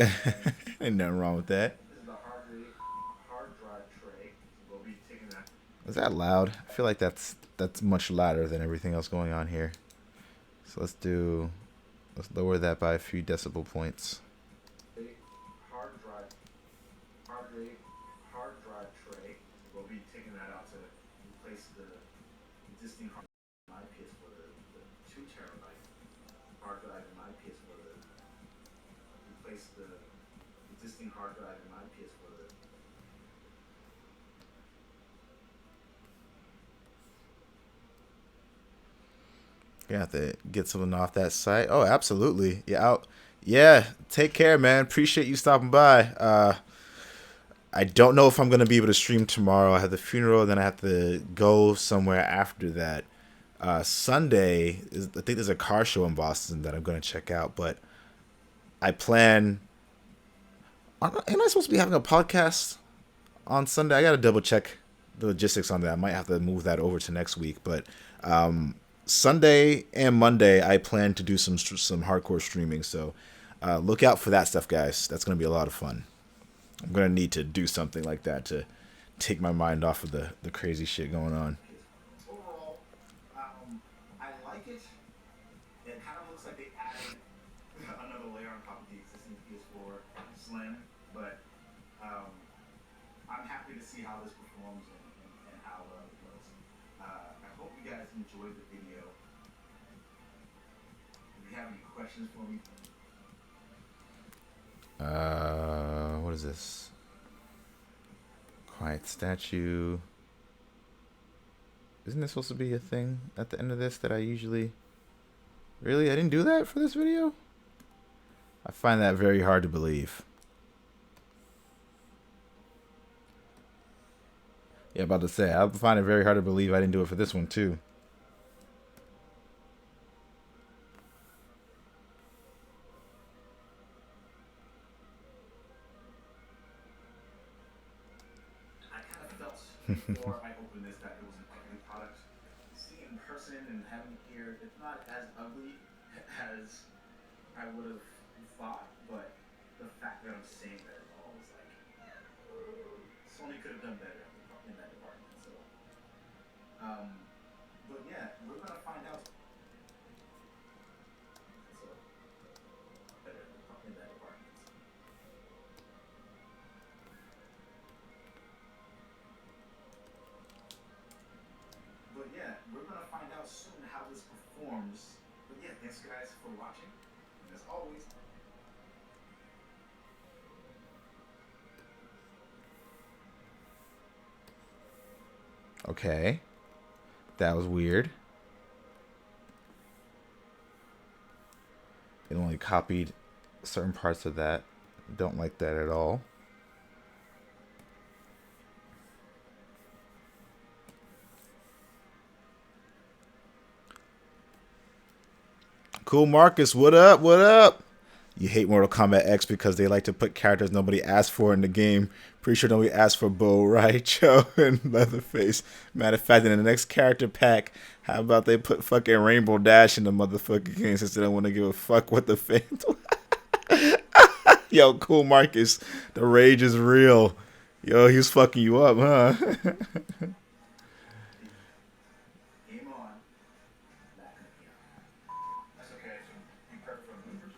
Ain't nothing wrong with that. This is the hard drive tray. We'll be taking that. Is that loud? I feel like that's much louder than everything else going on here. So let's lower that by a few decibel points. Hard drive, hard drive tray. We'll be taking that out to replace the existing hard drive in my PS for the 2 terabyte hard drive in my PS for the replace the existing hard drive in my PS for the. You have to get something off that site. Oh, absolutely. Yeah, yeah. Take care, man. Appreciate you stopping by. I don't know if I'm gonna be able to stream tomorrow. I have the funeral, then I have to go somewhere after that. Sunday I think there's a car show in Boston that I'm gonna check out, but I plan. Am I supposed to be having a podcast on Sunday? I gotta double check the logistics on that. I might have to move that over to next week, but Sunday and Monday I plan to do some hardcore streaming. So look out for that stuff, guys. That's gonna be a lot of fun. I'm gonna need to do something like that to take my mind off of the crazy shit going on. Overall, I like it. It kind of looks like they added another layer on top of the existing PS4 Slim, but I'm happy to see how this performs and how well it goes. I hope you guys enjoyed the video. If you have any questions for me, What is this? Quiet statue. Isn't this supposed to be a thing at the end of this that I usually... Really? I didn't do that for this video? I find that very hard to believe. Yeah, about to say, I find it very hard to believe I didn't do it for this one too. before I opened this that it was an ugly product. Seeing it in person and having it here, it's not as ugly as I would have thought, but the fact that I'm saying that at all is like Sony could have done better in that department. So, um, but yeah, we're gonna find out. So better in that department. But yeah, we're gonna find out soon how this performs. But yeah, thanks guys for watching. And as always, Okay. That was weird. It only copied certain parts of that. Don't like that at all. Cool Marcus, what up? What up? You hate Mortal Kombat X because they like to put characters nobody asked for in the game. Pretty sure nobody asked for Bo, right? Joe and Leatherface. Matter of fact, in the next character pack, how about they put fucking Rainbow Dash in the motherfucking game since they don't want to give a fuck what the fans. Yo, Cool Marcus, the rage is real. Yo, he was fucking you up, huh? game on. Back up here. That's okay. So you prep for bloopers.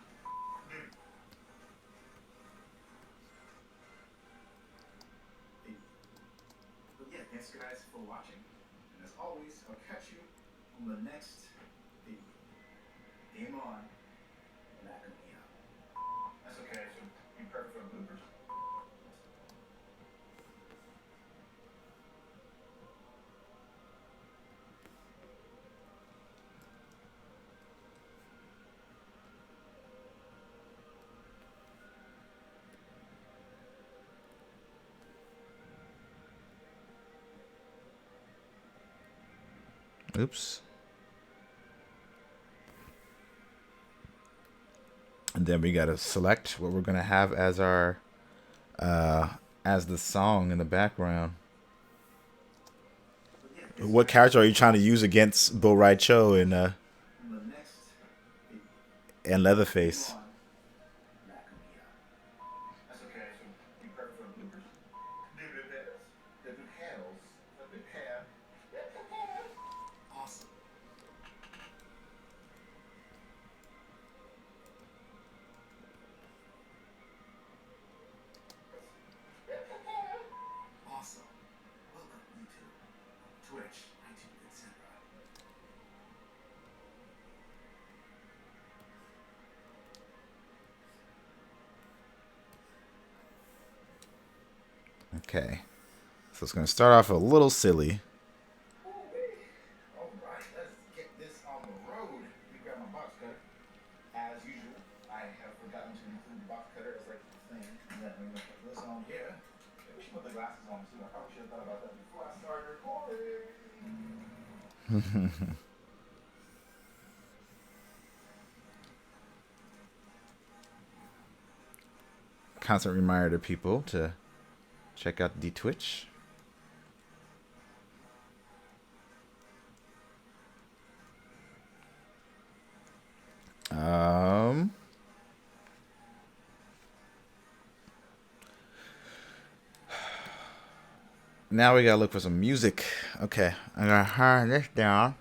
But yeah, thanks guys for watching. And as always, I'll catch you on the next video. Game on. Back up here. That's okay. So you prep for bloopers. Oops. And then we gotta select what we're gonna have as our as the song in the background. What character are you trying to use against Bo Rai Cho and Leatherface? That's okay. So you prep for bloopers. The panels. The pan. Awesome. Awesome. Welcome YouTube, Twitch, iTunes, etc. Okay. So it's gonna start off a little silly. All right, let's get this on the road. Let me grab my box cutter. As usual, I have forgotten to include the box cutter as like the thing. And then we're gonna put this on here. Maybe we should put the glasses on too. I probably should have thought about that before I started recording. Constant reminder to people to check out the Twitch. Now we gotta look for some music. Okay, I'm gonna turn this down.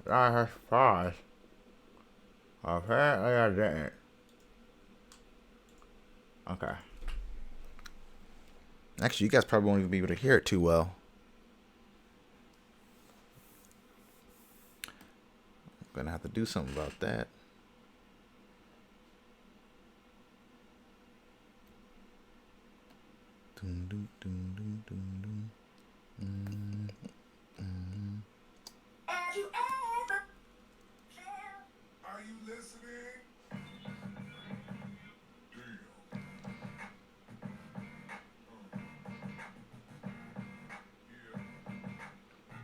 That's fast. Apparently I didn't. Okay. Actually, you guys probably won't even be able to hear it too well. I'm gonna have to do something about that. Dun, dun, dun, dun, dun, dun. Have you ever? Are you listening? Damn.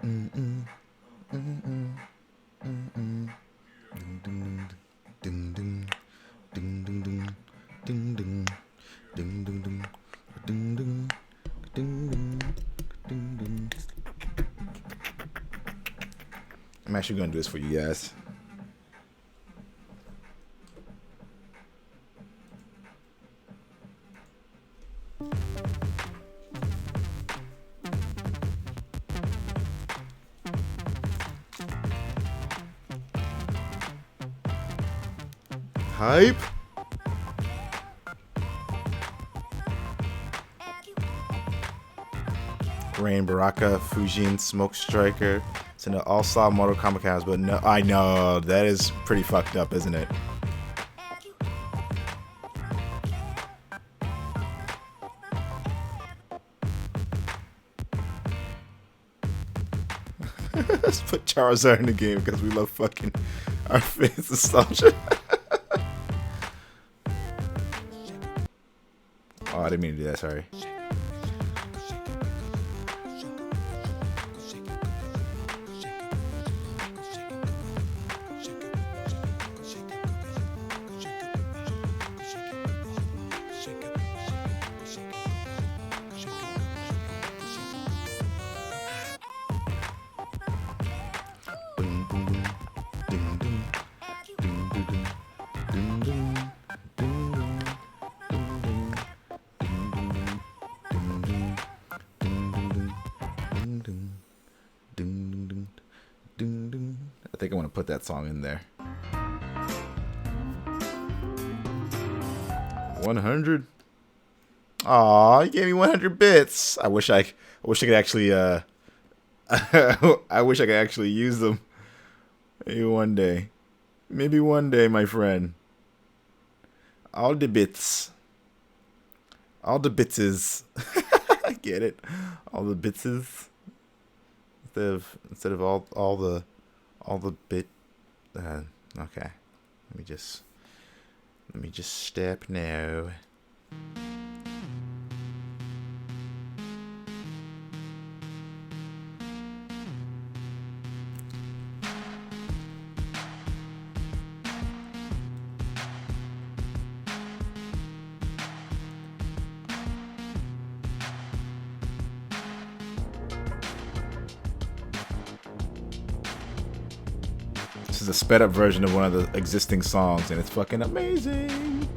Mm-mm. Mm-mm. Mm-mm. Ding ding ding ding ding ding ding ding ding ding ding ding ding ding ding ding ding. I'm actually gonna do this for you guys. Hype. Rain Baraka, Fujin, Smoke Striker. It's in the all-style Mortal Kombat counts, but no, I know that is pretty fucked up, isn't it? Let's put Charizard in the game because we love fucking our fans nostalgia. Oh, I didn't mean to do that. Sorry. I think I want to put that song in there. 100. Aw, you gave me 100 bits. I wish I could actually I wish I could actually use them. Maybe one day. Maybe one day, my friend. All the bits. All the bitses. I get it. All the bitses. Instead of all the bit. Okay. Let me just step now. This is a sped up version of one of the existing songs, and it's fucking amazing.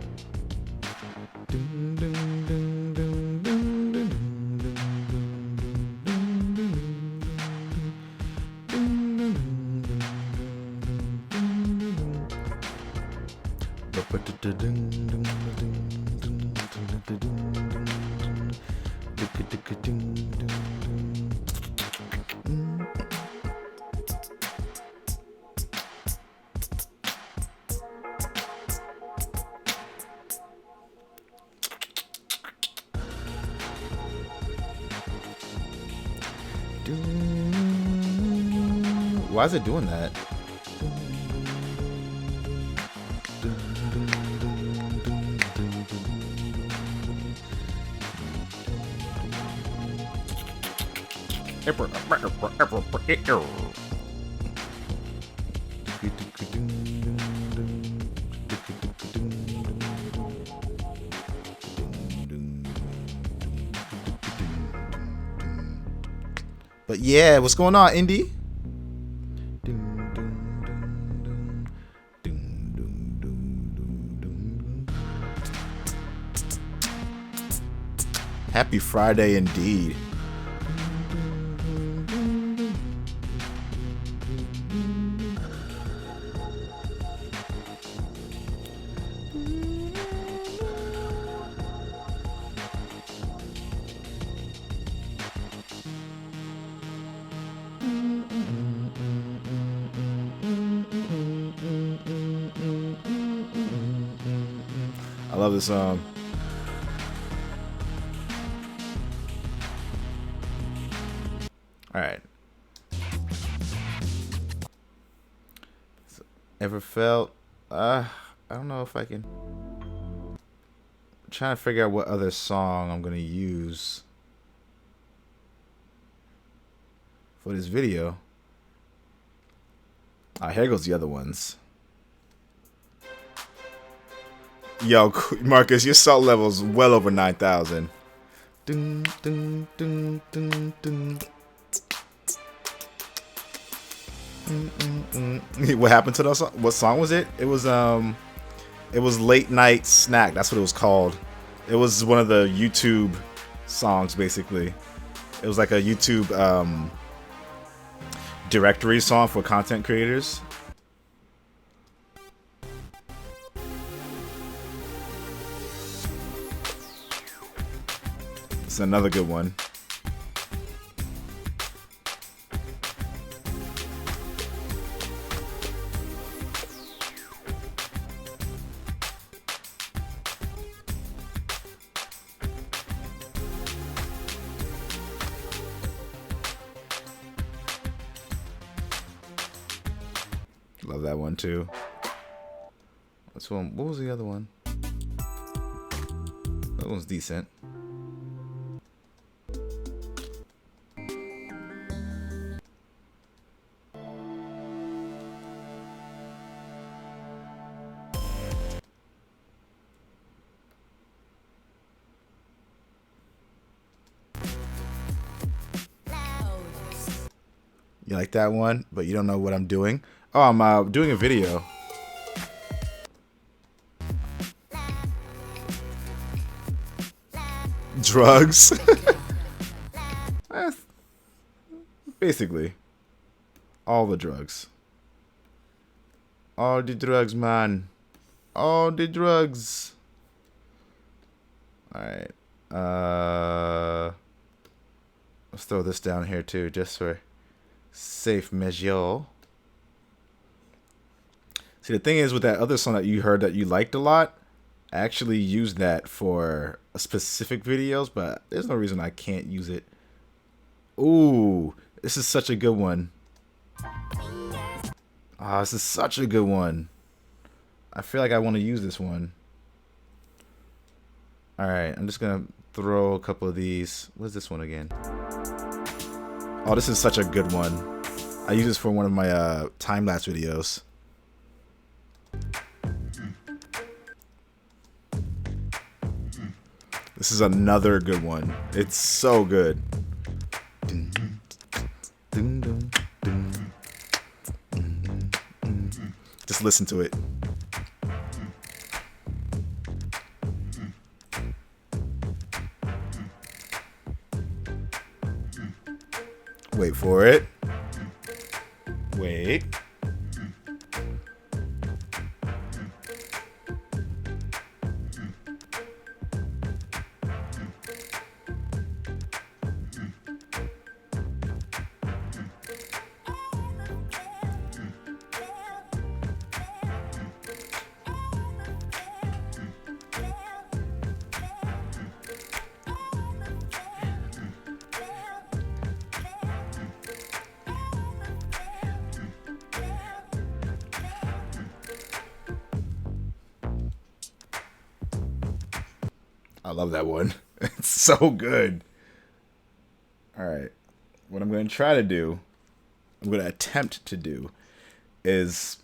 Why is it doing that? But yeah, what's going on, Indy? Happy Friday indeed. I love this song. All right. Ever felt? I don't know if I can. I'm trying to figure out what other song I'm gonna use for this video. Here goes the other ones. Yo, Marcus, your salt level's well over 9,000. Dun, dun, dun, dun, dun. What happened to that song? What song was it? It was Late Night Snack. That's what it was called. It was one of the YouTube songs, basically. It was like a YouTube directory song for content creators. It's another good one. Love that one too. This one, what was the other one? That one's decent. You like that one, but you don't know what I'm doing? Oh, I'm doing a video. Drugs? Basically. All the drugs. All the drugs, man. All the drugs. Alright. Let's throw this down here too, just for safe measure. See, the thing is with that other song that you heard that you liked a lot, I actually used that for specific videos, but there's no reason I can't use it. Ooh, this is such a good one. Ah, this is such a good one. I feel like I want to use this one. Alright, I'm just gonna throw a couple of these. What's this one again? Oh, this is such a good one. I use this for one of my time-lapse videos. This is another good one. It's so good. Just listen to it. Wait for it. Wait. I love that one. It's so good. Alright. What I'm going to try to do, I'm going to attempt to do, is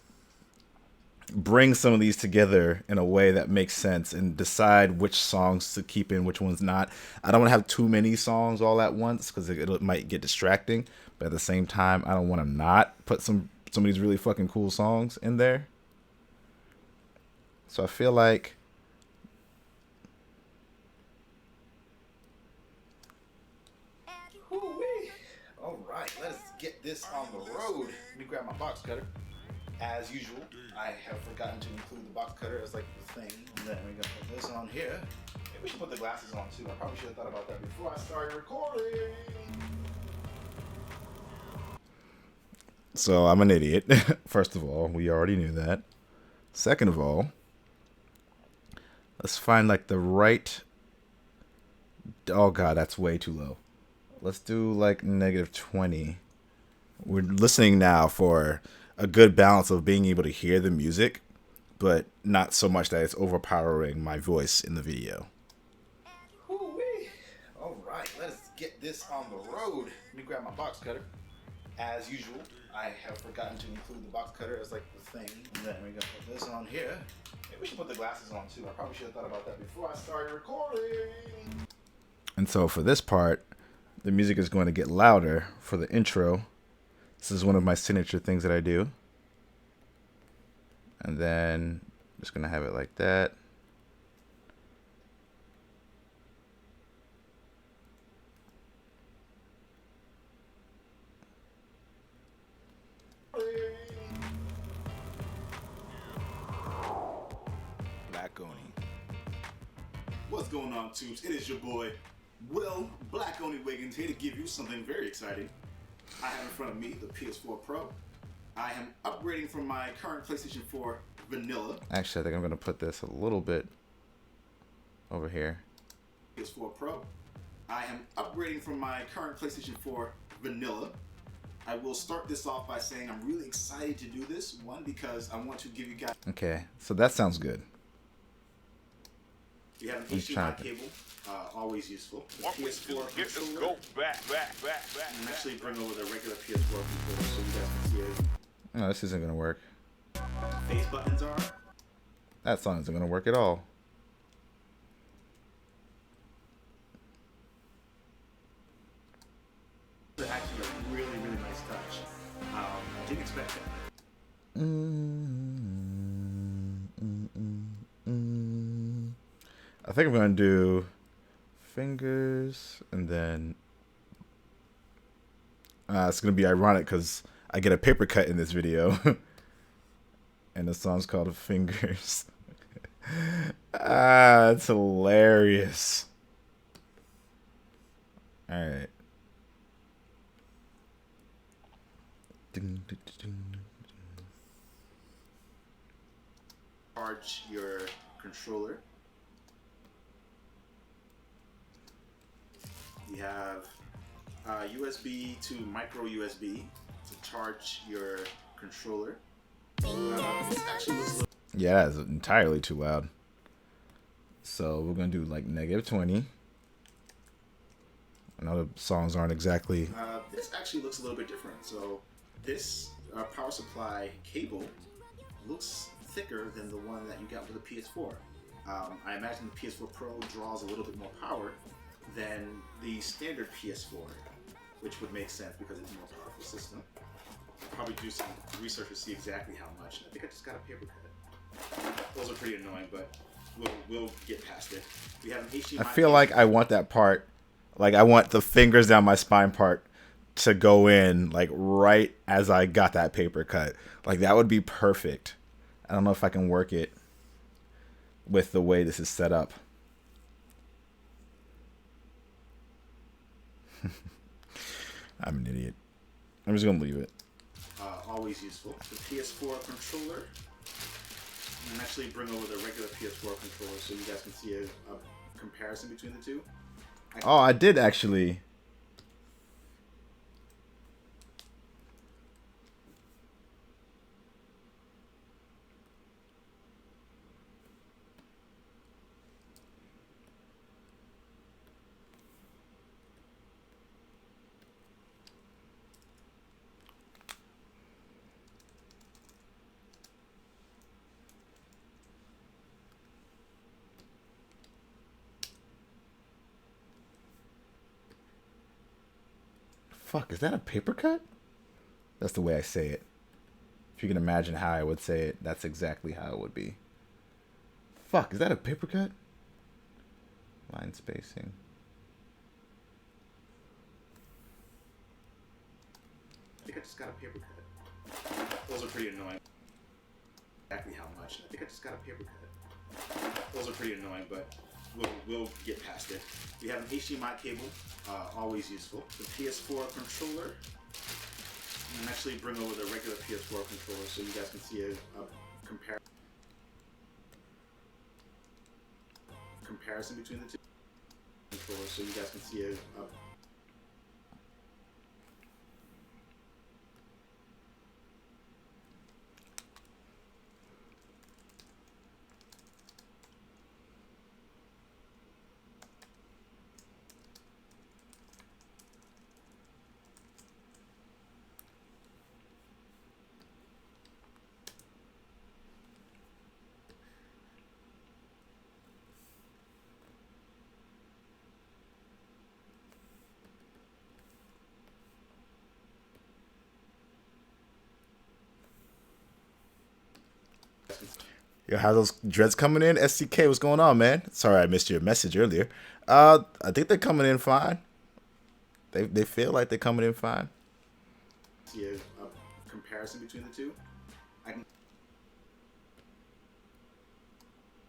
bring some of these together in a way that makes sense and decide which songs to keep in, which ones not. I don't want to have too many songs all at once because it might get distracting. But at the same time, I don't want to not put some of these really fucking cool songs in there. So I feel like... Alright, let's get this on the road. Let me grab my box cutter. As usual, I have forgotten to include the box cutter as like the thing. And then we're gonna put this on here. Maybe we should put the glasses on too. I probably should have thought about that before I started recording. So I'm an idiot. First of all, we already knew that. Second of all, let's find like the right... Oh god, that's way too low. Let's do like -20. We're listening now for a good balance of being able to hear the music, but not so much that it's overpowering my voice in the video. Alright, let's get this on the road. Let me grab my box cutter. As usual, I have forgotten to include the box cutter as like the thing. And then we got put this on here. Maybe we should put the glasses on too. I probably should have thought about that before I started recording. And so for this part, the music is going to get louder for the intro. This is one of my signature things that I do. And then I'm just going to have it like that. Black Oni. What's going on, Tubes? It is your boy, Will Black Oni Wiggins, here to give you something very exciting. I have in front of me the PS4 Pro. I am upgrading from my current PlayStation 4 Vanilla. Actually, I think I'm going to put this a little bit over here. PS4 Pro. I am upgrading from my current PlayStation 4 Vanilla. I will start this off by saying I'm really excited to do this. One, because I want to give you guys... Okay, so that sounds good. You have an HDMI cable, always useful. The PS4 controller. And actually bring over the regular PS4 controller so you guys can see it. No, this isn't going to work. Face buttons are. That song isn't going to work at all. It's actually a really, really nice touch. I didn't expect that. I think I'm going to do fingers and then it's going to be ironic because I get a paper cut in this video and the song's called Fingers. It's hilarious. All right. Charge your controller. You have USB to micro USB to charge your controller. This actually looks a little... Yeah, that's entirely too loud. So we're gonna do like -20. I know the songs aren't exactly. This actually looks a little bit different. So this power supply cable looks thicker than the one that you got with the PS4. I imagine the PS4 Pro draws a little bit more power than the standard PS4, which would make sense because it's a more powerful system. I'll probably do some research to see exactly how much. I think I just got a paper cut. Those are pretty annoying, but we'll get past it. We have an HDMI. I feel like I want that part, like I want the fingers down my spine part to go in like right as I got that paper cut. Like that would be perfect. I don't know if I can work it with the way this is set up. I'm an idiot. I'm just gonna leave it. Always useful. The PS4 controller. And actually bring over the regular PS4 controller so you guys can see a comparison between the two. Oh, I did actually. Fuck, is that a paper cut? That's the way I say it. If you can imagine how I would say it, that's exactly how it would be. Fuck, is that a paper cut? Line spacing. I think I just got a paper cut. Those are pretty annoying. Exactly how much? I think I just got a paper cut. Those are pretty annoying, but we'll get past it. We have an HDMI cable, always useful. The PS4 controller. And actually bring over the regular PS4 controller so you guys can see a comparison between the two controllers so you guys can see a Yo, how those dreads coming in? SCK, what's going on, man? Sorry I missed your message earlier. I think they're coming in fine. They feel like they're coming in fine. See a comparison between the two. I can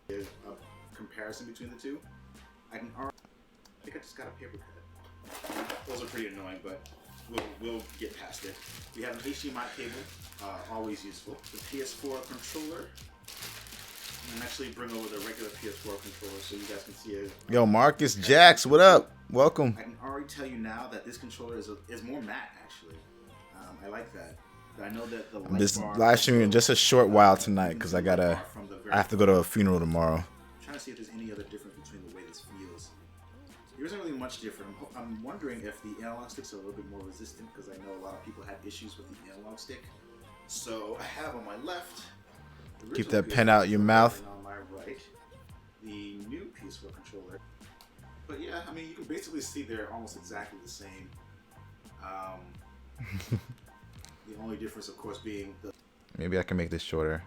give a comparison between the two. I think I just got a paper cut. Those are pretty annoying, but we'll get past it. We have an HDMI cable, always useful. The PS4 controller. And actually bring over the regular PS4 controller so you guys can see it. Yo, Marcus Jax, what up? Welcome. I can already tell you now that this controller is more matte, actually. I like that. I know that the I'm just live streaming just a short while tonight because I have to go to a funeral tomorrow. I'm trying to see if there's any other difference between the way this feels. There isn't really much different. I'm wondering if the analog sticks are a little bit more resistant because I know a lot of people had issues with the analog stick. So I have on my left. Keep that pen out your mouth. On my right, the new PS4 controller. But yeah, I mean, you can basically see they're almost exactly the same. The only difference, of course, being the. Maybe I can make this shorter.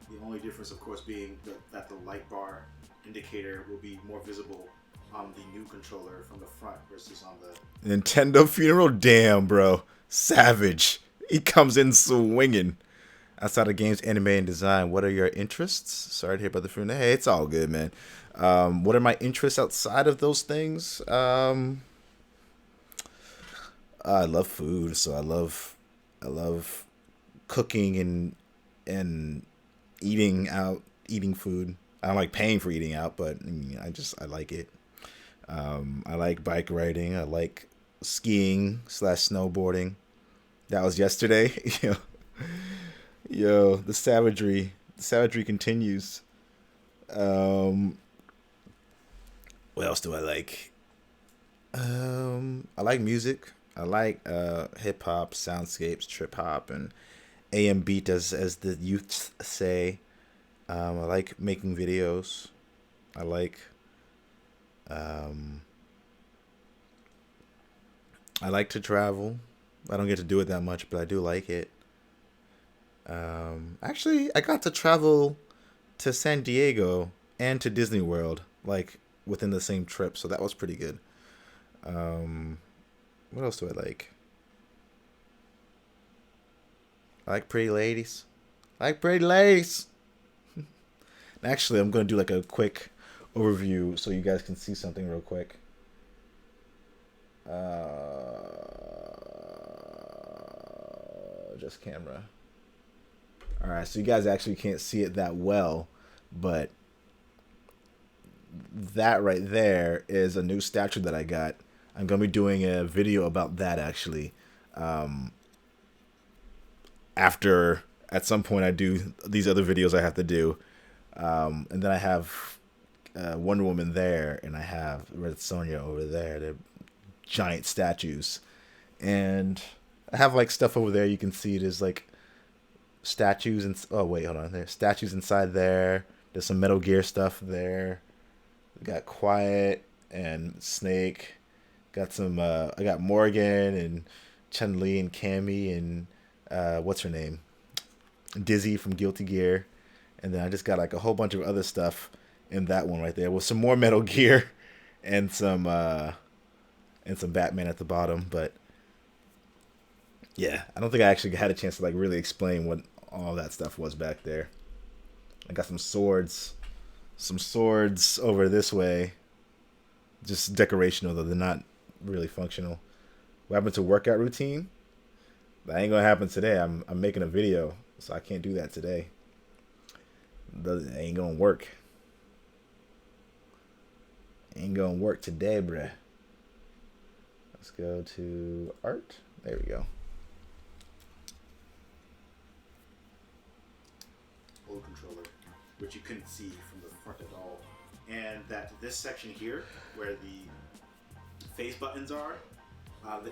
The only difference, of course, being that the light bar indicator will be more visible on the new controller from the front versus on the Nintendo funeral? Damn, bro. Savage. He comes in swinging. Outside of games, anime, and design, what are your interests? Sorry to hear about the funeral. Hey, it's all good, man. What are my interests outside of those things? I love food, so I love cooking and eating food. I don't like paying for eating out, but I like it. I like bike riding. I like skiing / snowboarding. That was yesterday. Yo, the savagery continues. What else do I like? I like music. I like hip hop, soundscapes, trip hop, and AM beat as the youths say. I like making videos. I like to travel. I don't get to do it that much, but I do like it. Actually, I got to travel to San Diego and to Disney World, like within the same trip, so that was pretty good. What else do I like? I like pretty ladies. Actually, I'm gonna do like a quick overview so you guys can see something real quick. Just camera. Alright, so you guys actually can't see it that well, but that right there is a new statue that I got. I'm going to be doing a video about that actually. After, at some point, I do these other videos I have to do. And then I have Wonder Woman there, and I have Red Sonja over there. They're giant statues. And I have like stuff over there. You can see there's like statues and there's statues inside there. There's some Metal Gear stuff there. We got Quiet and Snake. Got some I got Morgan and Chun-Li and Cammy and what's her name? Dizzy from Guilty Gear. And then I just got like a whole bunch of other stuff in that one right there with some more Metal Gear and some Batman at the bottom, but yeah, I don't think I actually had a chance to like really explain what all that stuff was back there. I got some swords over this way. Just decoration, although they're not really functional. What happened to workout routine? That ain't gonna happen today. I'm making a video, so I can't do that today. It ain't gonna work. Ain't gonna work today, bruh. Let's go to art. There we go. old controller, which you couldn't see from the front at all. And that this section here, where the face buttons are,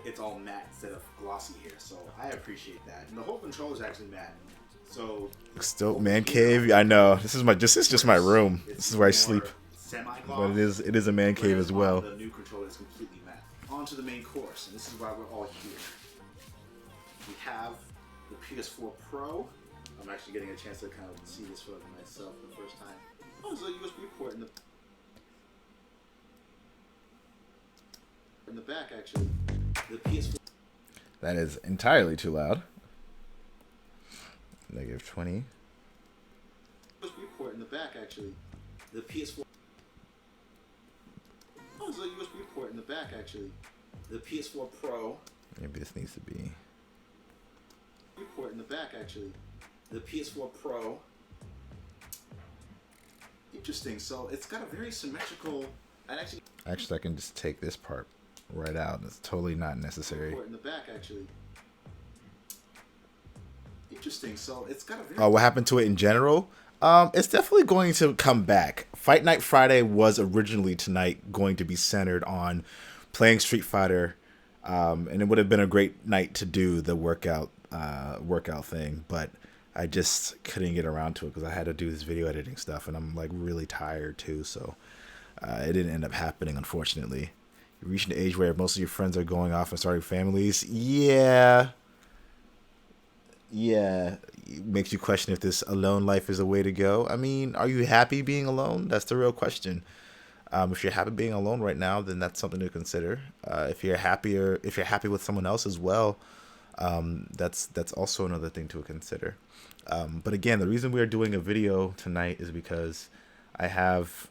it's all matte instead of glossy here. So I appreciate that. And the whole controller is actually matte. So still man cave. I know this is just my room. This is where I sleep. But it is a man cave as well. The new controller is completely matte. on to the main course, and this is why we're all here. We have the PS4 Pro. I'm actually getting a chance to kind of see this for myself for the first time. Oh, there's a USB port in the back, actually. The PS4. That is entirely too loud. Negative 20. USB port in the back, actually. The PS4. Oh, there's a USB port in the back, actually. The PS4 Pro. Maybe this needs to be. Port in the back, actually. The PS4 Pro. Interesting. So it's got a very symmetrical. And actually, I can just take this part right out. It's totally not necessary. port in the back, actually. Interesting. So it's got a very. Oh, what happened to it in general? It's definitely going to come back. Fight Night Friday was originally tonight going to be centered on playing Street Fighter, and it would have been a great night to do the workout thing, but I just couldn't get around to it because I had to do this video editing stuff, and I'm like really tired too, so it didn't end up happening, unfortunately. You're reaching the age where most of your friends are going off and starting families. Yeah, it makes you question if this alone life is a way to go. I mean, are you happy being alone? That's the real question. If you're happy being alone right now, then that's something to consider. If you're happy with someone else as well, that's also another thing to consider. But again, the reason we are doing a video tonight is because I have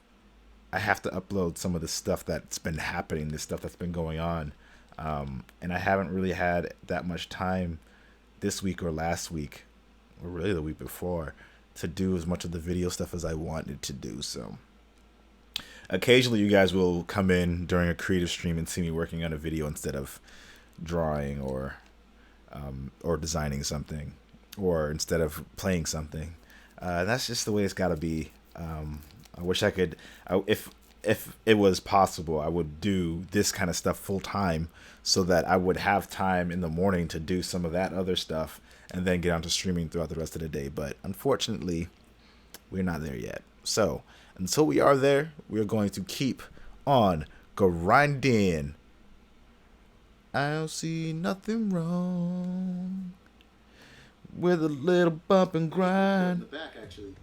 to upload some of the stuff that's been happening, this stuff that's been going on, and I haven't really had that much time this week or last week, or really the week before, to do as much of the video stuff as I wanted to do. So occasionally you guys will come in during a creative stream and see me working on a video instead of drawing or designing something, or instead of playing something. That's just the way it's got to be. I wish I could, if it was possible, I would do this kind of stuff full time, so that I would have time in the morning to do some of that other stuff and then get onto streaming throughout the rest of the day. But unfortunately, we're not there yet. So until we are there, we're going to keep on grinding. I don't see nothing wrong with a little bump and grind. In the back, actually.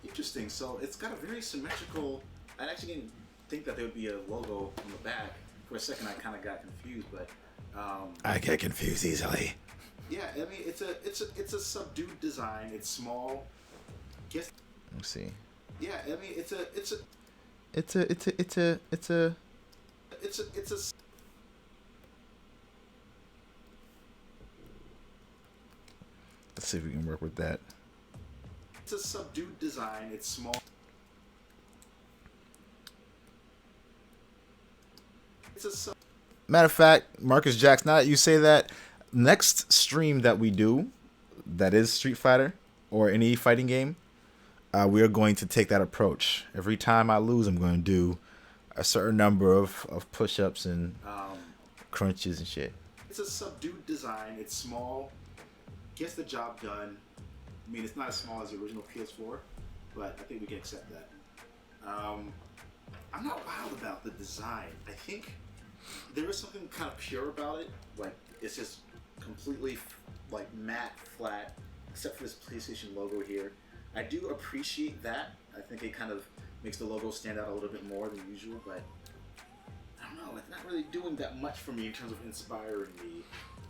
Interesting. So it's got a very symmetrical. I actually didn't think that there would be a logo on the back. For a second, I kind of got confused, but I get confused easily. Yeah, I mean it's a subdued design. It's small. Guess. Let's see. Yeah, I mean it's a. Let's see if we can work with that. It's a subdued design. It's small. Matter of fact, Marcus Jax, now that you say that, next stream that we do, that is Street Fighter or any fighting game, we are going to take that approach. Every time I lose, I'm going to do a certain number of push-ups and crunches and shit. It's a subdued design. It's small. Gets the job done. I mean, it's not as small as the original PS4, but I think we can accept that. I'm not wild about the design. I think there is something kind of pure about it. Like, it's just completely like matte, flat, except for this PlayStation logo here. I do appreciate that. I think it kind of makes the logo stand out a little bit more than usual, but I don't know. It's not really doing that much for me in terms of inspiring me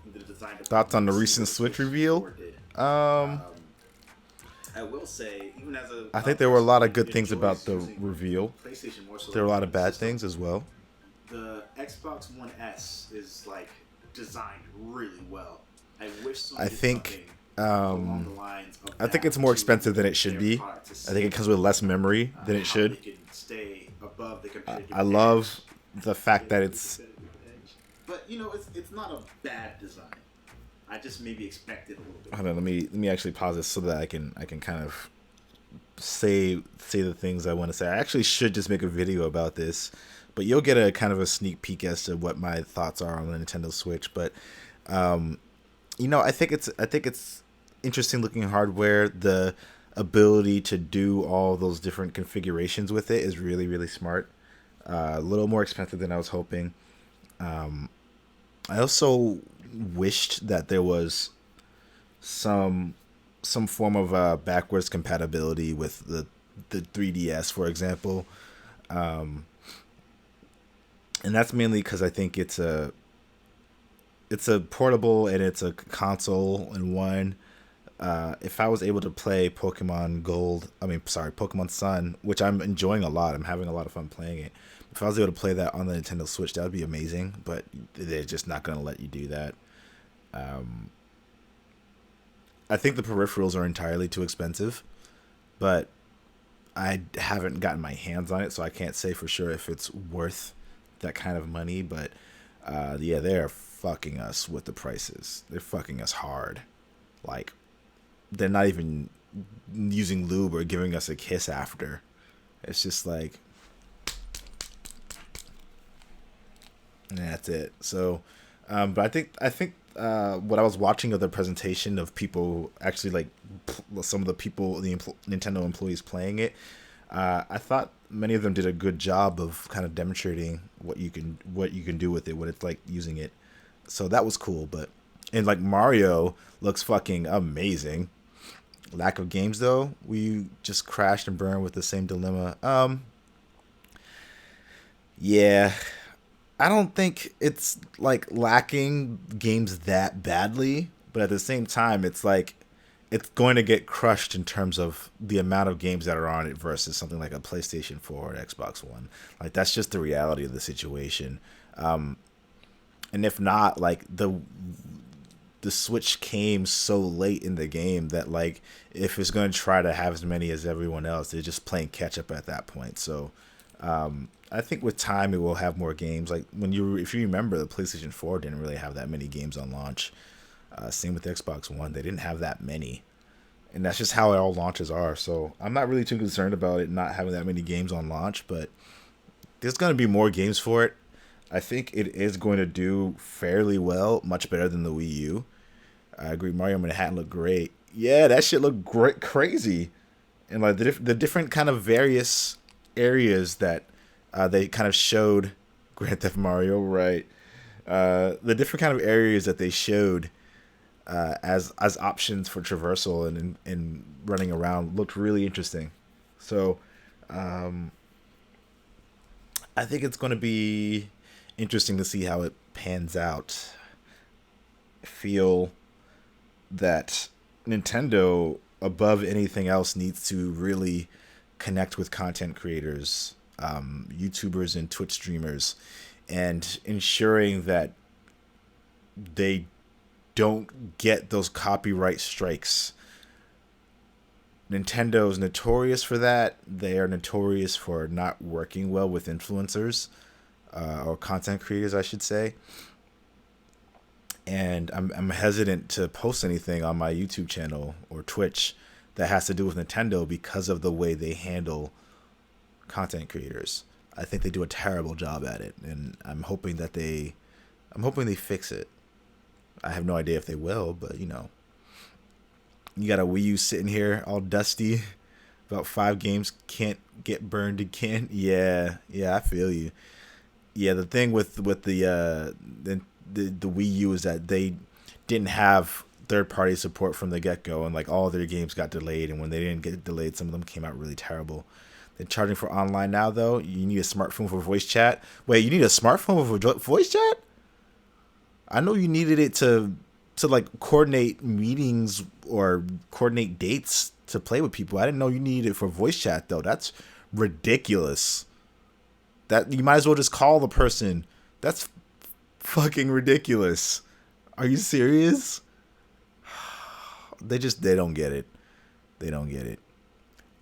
in the design. Thoughts on the recent Switch reveal? I will say, even as a, I think there were a lot of good things about the reveal. PlayStation more so There were a lot of bad system. things as well. The Xbox One S is like designed really well. I wish Sony I did think something along the lines of I think that it's more to expensive than it should their be. product to I think it see, comes with less memory than it how should. they can stay above the competitive I love edge. the fact that it's But you know, it's not a bad design. I just maybe expected a little bit. hold on, let me actually pause this so that I can kind of say the things I want to say. I actually should just make a video about this, but you'll get a kind of a sneak peek as to what my thoughts are on the Nintendo Switch. But you know, I think it's interesting looking hardware. The ability to do all those different configurations with it is really, really smart. A little more expensive than I was hoping. I also wished that there was some some form of backwards compatibility with the 3DS, for example, and that's mainly because I think it's a portable and it's a console in one. If I was able to play Pokemon Gold, I mean, sorry, Pokemon Sun, which I'm enjoying a lot, I'm having a lot of fun playing it. If I was able to play that on the Nintendo Switch, that would be amazing. But they're just not going to let you do that. Um, I think the peripherals are entirely too expensive, but I haven't gotten my hands on it, so I can't say for sure if it's worth that kind of money. But yeah, they're fucking us with the prices. They're fucking us hard. Like, they're not even using lube or giving us a kiss after. It's just like, that's it. So, but I think what I was watching of the presentation of people actually like some of the people, Nintendo employees playing it, I thought many of them did a good job of kind of demonstrating what you can do with it, what it's like using it. So that was cool. But and like Mario looks fucking amazing. Lack of games though, we just crashed and burned with the same dilemma. Yeah, I don't think it's like lacking games that badly, but at the same time, it's like it's going to get crushed in terms of the amount of games that are on it versus something like a PlayStation 4 or Xbox One. Like that's just the reality of the situation. And if not, like the Switch came so late in the game that like if it's going to try to have as many as everyone else, they're just playing catch up at that point. So I think with time it will have more games. Like if you remember, the PlayStation 4 didn't really have that many games on launch. Same with Xbox One, they didn't have that many, and that's just how all launches are. So I'm not really too concerned about it not having that many games on launch, but there's going to be more games for it. I think it is going to do fairly well, much better than the Wii U. I agree. Mario Manhattan looked great. Yeah, that shit looked great, crazy, and like the different kind of various areas that they kind of showed Grand Theft Mario, right? The different kind of areas that they showed as options for traversal and running around looked really interesting. So I think it's going to be interesting to see how it pans out. I feel that Nintendo, above anything else, needs to really connect with content creators, YouTubers, and Twitch streamers, and ensuring that they don't get those copyright strikes. Nintendo is notorious for that. They are notorious for not working well with influencers or content creators, I should say. And I'm hesitant to post anything on my YouTube channel or Twitch that has to do with Nintendo because of the way they handle content creators. I think they do a terrible job at it, and I'm hoping they fix it. I have no idea if they will, but you got a Wii U sitting here all dusty. About 5 games can't get burned again. Yeah, I feel you. Yeah, the thing with the Wii U is that they didn't have third party support from the get go, and like all their games got delayed. And when they didn't get delayed, some of them came out really terrible. They're charging for online now, though. You need a smartphone for voice chat. Wait, you need a smartphone for voice chat? I know you needed it to like coordinate meetings or coordinate dates to play with people. I didn't know you needed it for voice chat though. That's ridiculous. That you might as well just call the person. That's fucking ridiculous. Are you serious? They don't get it. They don't get it.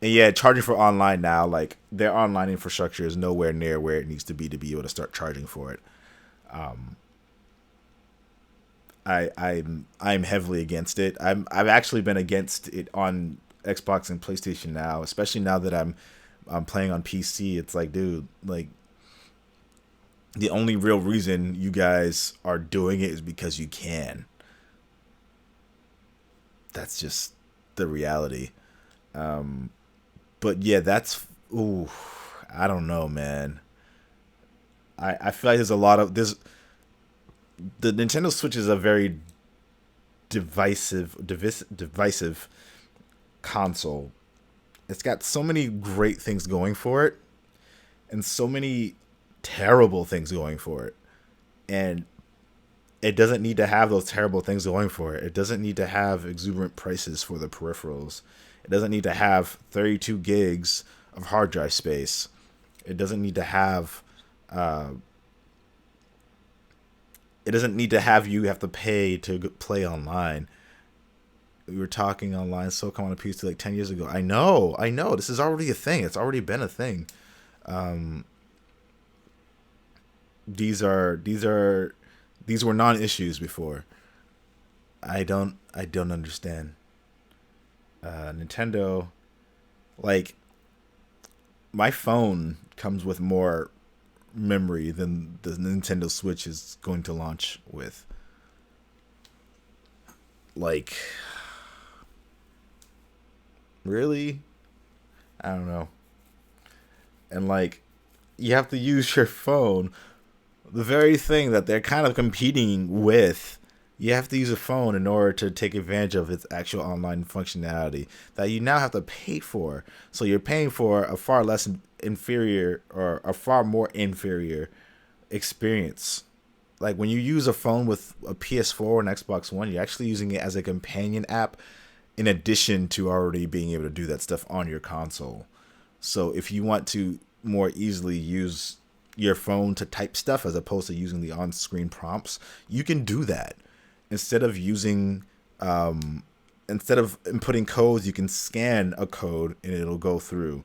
And yeah, charging for online now, like their online infrastructure is nowhere near where it needs to be able to start charging for it. Um, I'm heavily against it. I've actually been against it on Xbox and PlayStation now, especially now that I'm playing on PC. It's like, dude, like the only real reason you guys are doing it is because you can. That's just the reality. But yeah, that's ooh, I don't know, man. I feel like there's a lot of this. The Nintendo Switch is a very divisive console. It's got so many great things going for it, and so many terrible things going for it. And it doesn't need to have those terrible things going for it. It doesn't need to have exuberant prices for the peripherals. It doesn't need to have 32 gigs of hard drive space. It doesn't need to have. It doesn't need to have you have to pay to play online. We were talking online so come on a PC like 10 years ago. I know. This is already a thing. It's already been a thing. These were non-issues before. I don't understand. Nintendo, like, my phone comes with more memory than the Nintendo Switch is going to launch with. Like, really? I don't know. And like, you have to use your phone, the very thing that they're kind of competing with. You have to use a phone in order to take advantage of its actual online functionality that you now have to pay for. So you're paying for a far less inferior or a far more inferior experience. Like when you use a phone with a PS4 or an Xbox One, you're actually using it as a companion app in addition to already being able to do that stuff on your console. So if you want to more easily use your phone to type stuff as opposed to using the on-screen prompts, you can do that. Instead of inputting codes, you can scan a code and it'll go through.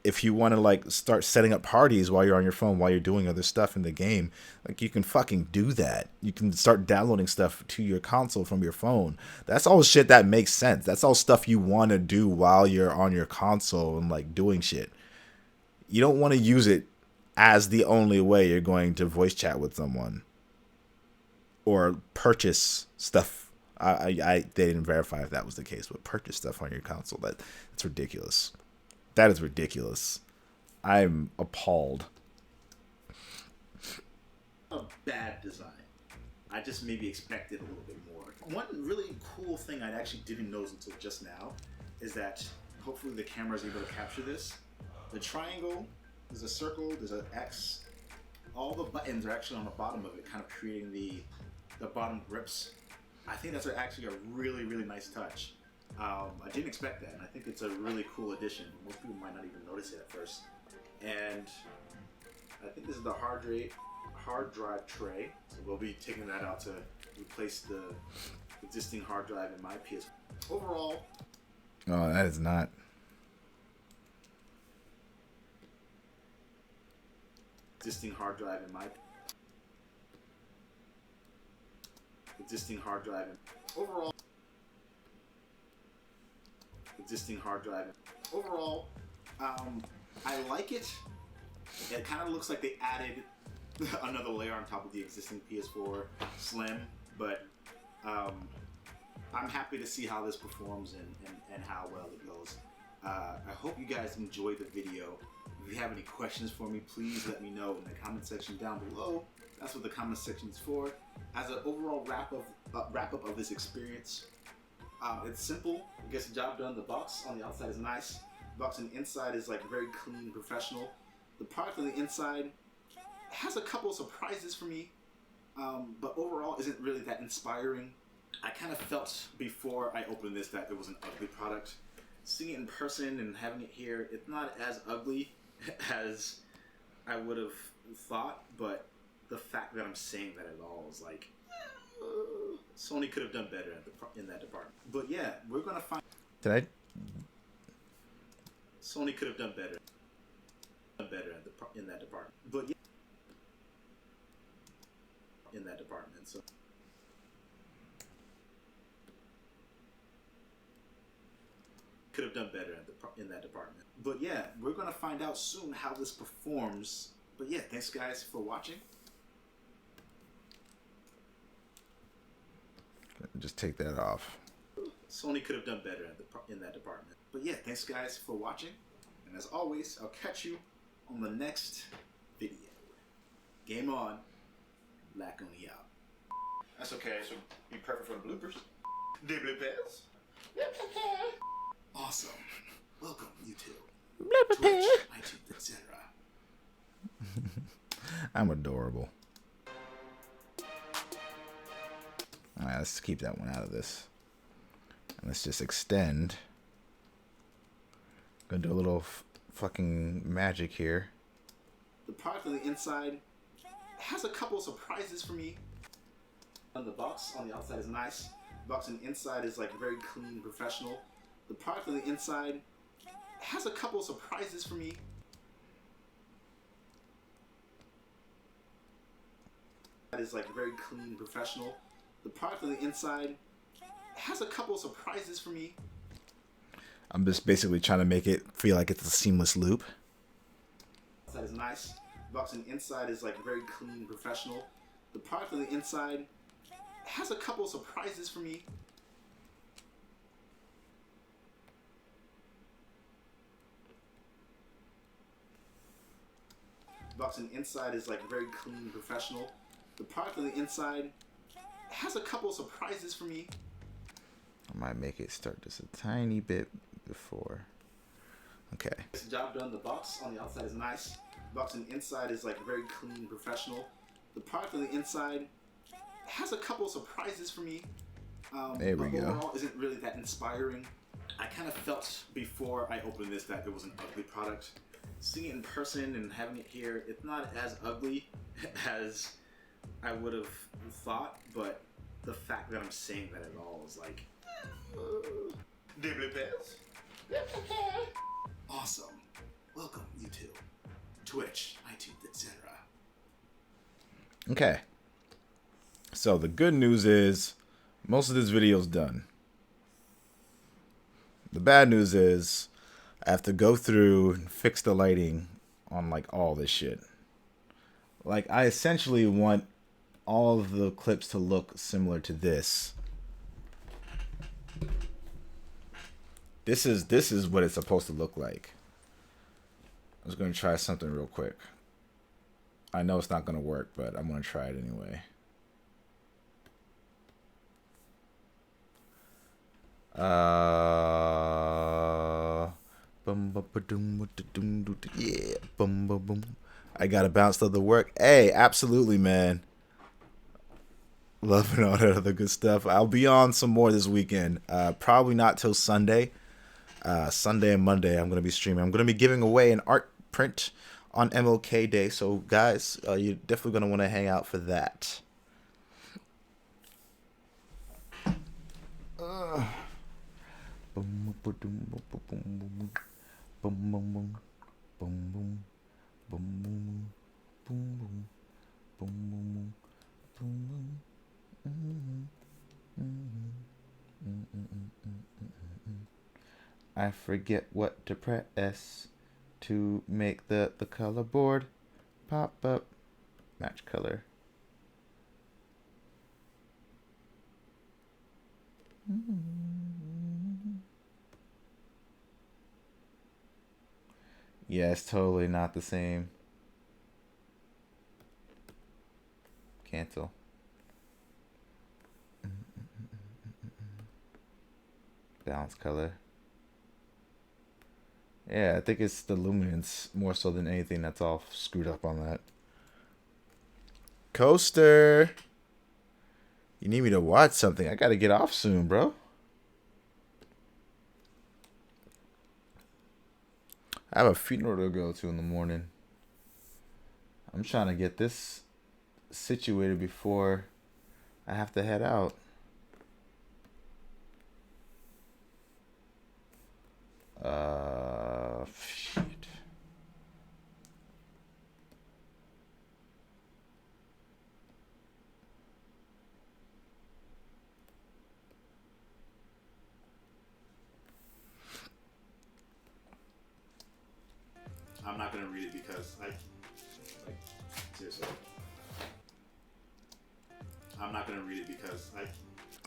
If you want to like start setting up parties while you're on your phone, while you're doing other stuff in the game, like you can fucking do that. You can start downloading stuff to your console from your phone. That's all shit that makes sense. That's all stuff you want to do while you're on your console and like doing shit. You don't want to use it as the only way you're going to voice chat with someone or purchase stuff. They didn't verify if that was the case, but purchase stuff on your console. That's ridiculous. That is ridiculous. I'm appalled. A bad design. I just maybe expected a little bit more. One really cool thing I actually didn't notice until just now is that hopefully the camera is able to capture this. The triangle, there's a circle, there's an X. All the buttons are actually on the bottom of it, kind of creating the bottom grips. I think that's actually a really, really nice touch. I didn't expect that, and I think it's a really cool addition. Most people might not even notice it at first. And I think this is the hard drive tray. So we'll be taking that out to replace the existing hard drive in my PS. Overall, oh, that is not. Existing hard drive in my overall. Existing hard drive. Overall, I like it. It kind of looks like they added another layer on top of the existing PS4 Slim, but I'm happy to see how this performs and how well it goes. I hope you guys enjoyed the video. If you have any questions for me, please let me know in the comment section down below. That's what the comment section is for. As an overall wrap up of this experience, it's simple. It gets the job done. The box on the outside is nice. The box on the inside is like very clean and professional. The product on the inside has a couple of surprises for me, but overall isn't really that inspiring. I kind of felt before I opened this that it was an ugly product. Seeing it in person and having it here, it's not as ugly as I would have thought, but the fact that I'm saying that at all is like, Sony could have done better in that department. But yeah, we're gonna find. Sony could have done better in that department. But yeah, in that department. So could have done better in that department. But yeah, we're gonna find out soon how this performs. But yeah, thanks guys for watching. Just take that off. Sony could have done better in that department. But yeah, thanks guys for watching. And as always, I'll catch you on the next video. Game on. Black only out. That's okay. So be perfect for the bloopers. The bloopers. Awesome. Welcome, YouTube. Twitch, iTunes, etc. I'm adorable. Alright, let's keep that one out of this. And let's just extend. Gonna do a little fucking magic here. The product on the inside has a couple surprises for me. On the box on the outside is nice. The box on the inside is like very clean, professional. The product on the inside has a couple surprises for me. That is like very clean, professional. The product on the inside has a couple surprises for me. I'm just basically trying to make it feel like it's a seamless loop. That is nice. The box on the inside is like very clean, professional. The product on the inside has a couple surprises for me. The box on the inside is like very clean, professional. The product on the inside has a couple surprises for me. I might make it start just a tiny bit before. Okay. It's a job done. The box on the outside is nice. The box on the inside is like very clean, professional. The product on the inside has a couple surprises for me. There we go. Overall, isn't really that inspiring. I kind of felt before I opened this that it was an ugly product. Seeing it in person and having it here, it's not as ugly as I would have thought, but the fact that I'm saying that at all is like, The bloopers. awesome. Welcome, YouTube. Twitch, iTunes, etc. Okay. So the good news is most of this video is done. The bad news is I have to go through and fix the lighting on like all this shit. Like I essentially want all of the clips to look similar to this. This is what it's supposed to look like. I was going to try something real quick. I know it's not going to work, but I'm going to try it anyway. Yeah, boom. I gotta bounce to the work. Hey, absolutely, man. Loving all that other good stuff. I'll be on some more this weekend. Probably not till Sunday. Sunday and Monday, I'm gonna be streaming. I'm gonna be giving away an art print on MLK Day. So, guys, you're definitely gonna want to hang out for that. I forget what to press to make the color board pop up. Match color. Yeah, it's totally not the same. Cancel. Balance color. Yeah, I think it's the luminance more so than anything that's all screwed up on that. Coaster. You need me to watch something. I gotta get off soon, bro. I have a funeral to go to in the morning. I'm trying to get this situated before I have to head out. Shit. I'm not gonna read it because seriously. I'm not gonna read it because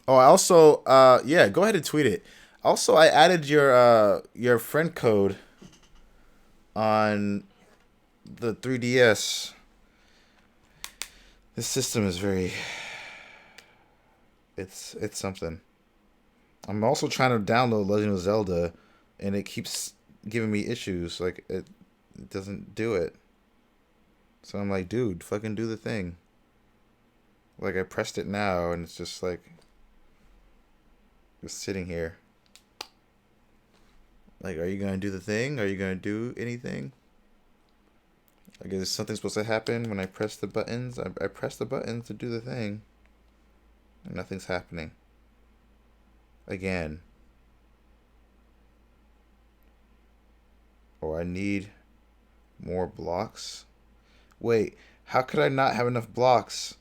Oh, I also yeah, go ahead and tweet it. Also, I added your friend code on the 3DS. This system is very. It's something. I'm also trying to download Legend of Zelda, and it keeps giving me issues. Like it doesn't do it. So I'm like, dude, fucking do the thing. Like I pressed it now, and it's just like just sitting here. Like, are you gonna do the thing? Are you gonna do anything? I guess something's supposed to happen when I press the buttons. I press the buttons to do the thing, and nothing's happening. Again. Oh, I need more blocks. Wait, how could I not have enough blocks?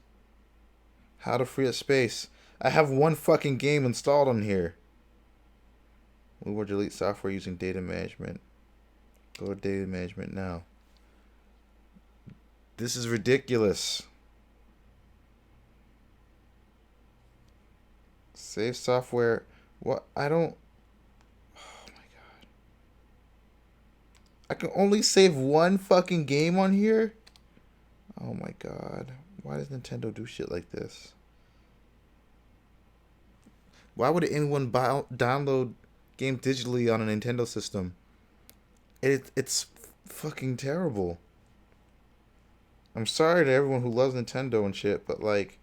How to free up space? I have one fucking game installed on here. Move or delete software using data management. Go to data management now. This is ridiculous. Save software. What? I don't. Oh my god. I can only save one fucking game on here? Oh my god. Why does Nintendo do shit like this? Why would anyone download game digitally on a Nintendo system? It's fucking terrible. I'm sorry to everyone who loves Nintendo and shit, but like,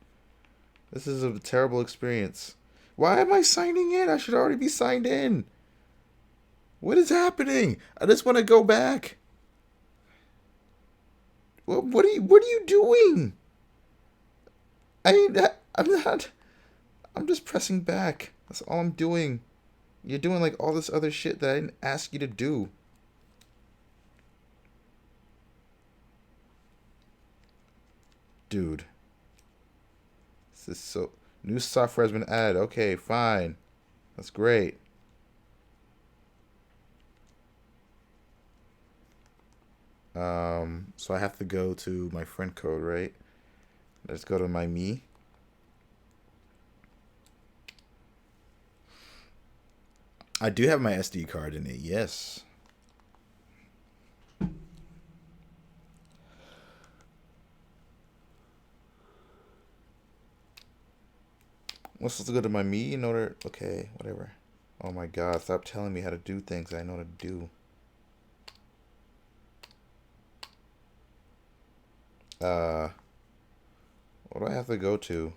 this is a terrible experience. Why am I signing in? I should already be signed in. What is happening? I just want to go back. What are you doing? I'm not. I'm just pressing back. That's all I'm doing. You're doing like all this other shit that I didn't ask you to do. Dude. This is so... New software has been added. Okay, fine. That's great. So I have to go to my friend code, right? Let's go to my me. I do have my SD card in it, yes. I'm supposed to go to my me in order... Okay, whatever. Oh my god, stop telling me how to do things I know how to do. What do I have to go to?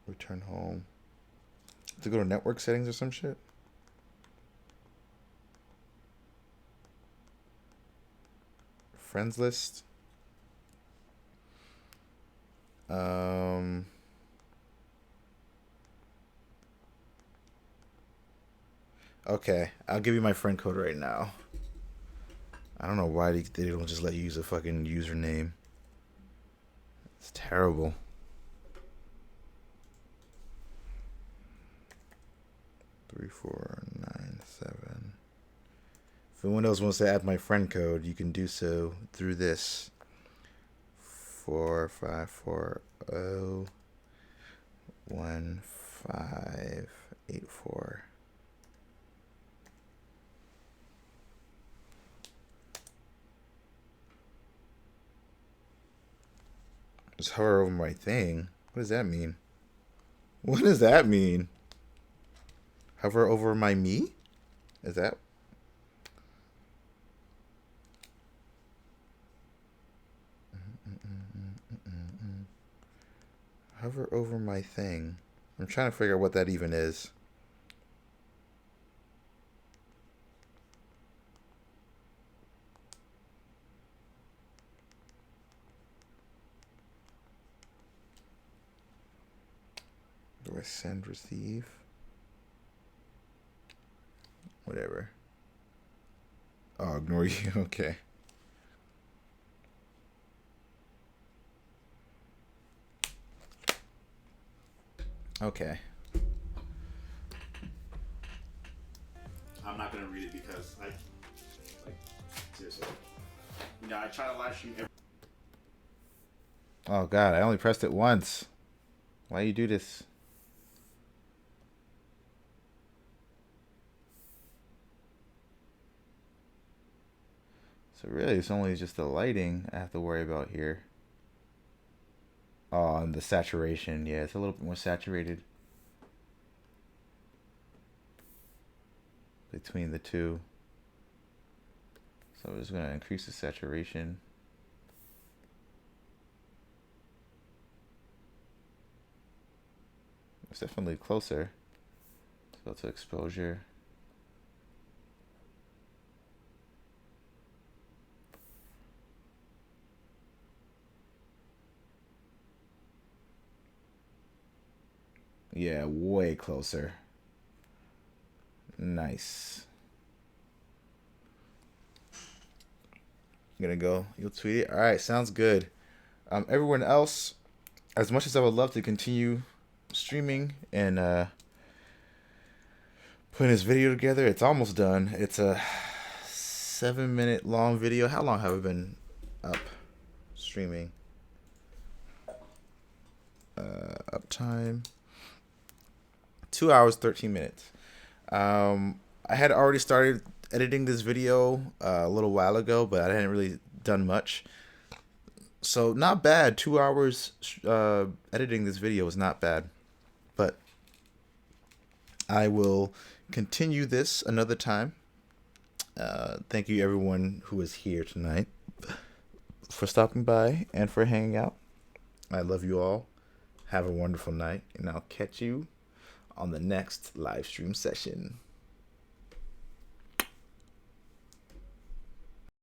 Return home. To go to network settings or some shit? Friends list. Okay, I'll give you my friend code right now. I don't know why they don't just let you use a fucking username. It's terrible. Three, 4, 9, 7. If anyone else wants to add my friend code, you can do so through this. 45401584. Just hover over my thing. What does that mean? What does that mean? Hover over my me? Is that? Hover over my thing. I'm trying to figure out what that even is. Do I send, receive? Whatever. Oh, ignore you. Okay. Okay. I'm not gonna read it because like seriously. You know, I try to live stream every. Oh god, I only pressed it once. Why you do this? So really, it's only just the lighting I have to worry about here. Oh, and the saturation. Yeah, it's a little bit more saturated between the two. So we're just going to increase the saturation. It's definitely closer. Let's go to exposure. Yeah, way closer. Nice. Gonna go. You'll tweet it. All right, sounds good. Everyone else, as much as I would love to continue streaming and putting this video together, it's almost done. It's a 7-minute long video. How long have I been up streaming? Uptime 2 hours 13 minutes. I had already started editing this video a little while ago, but I hadn't really done much. So not bad. 2 hours editing this video is not bad. But I will continue this another time. Thank you everyone who is here tonight for stopping by and for hanging out. I love you all. Have a wonderful night, and I'll catch you on the next live stream session.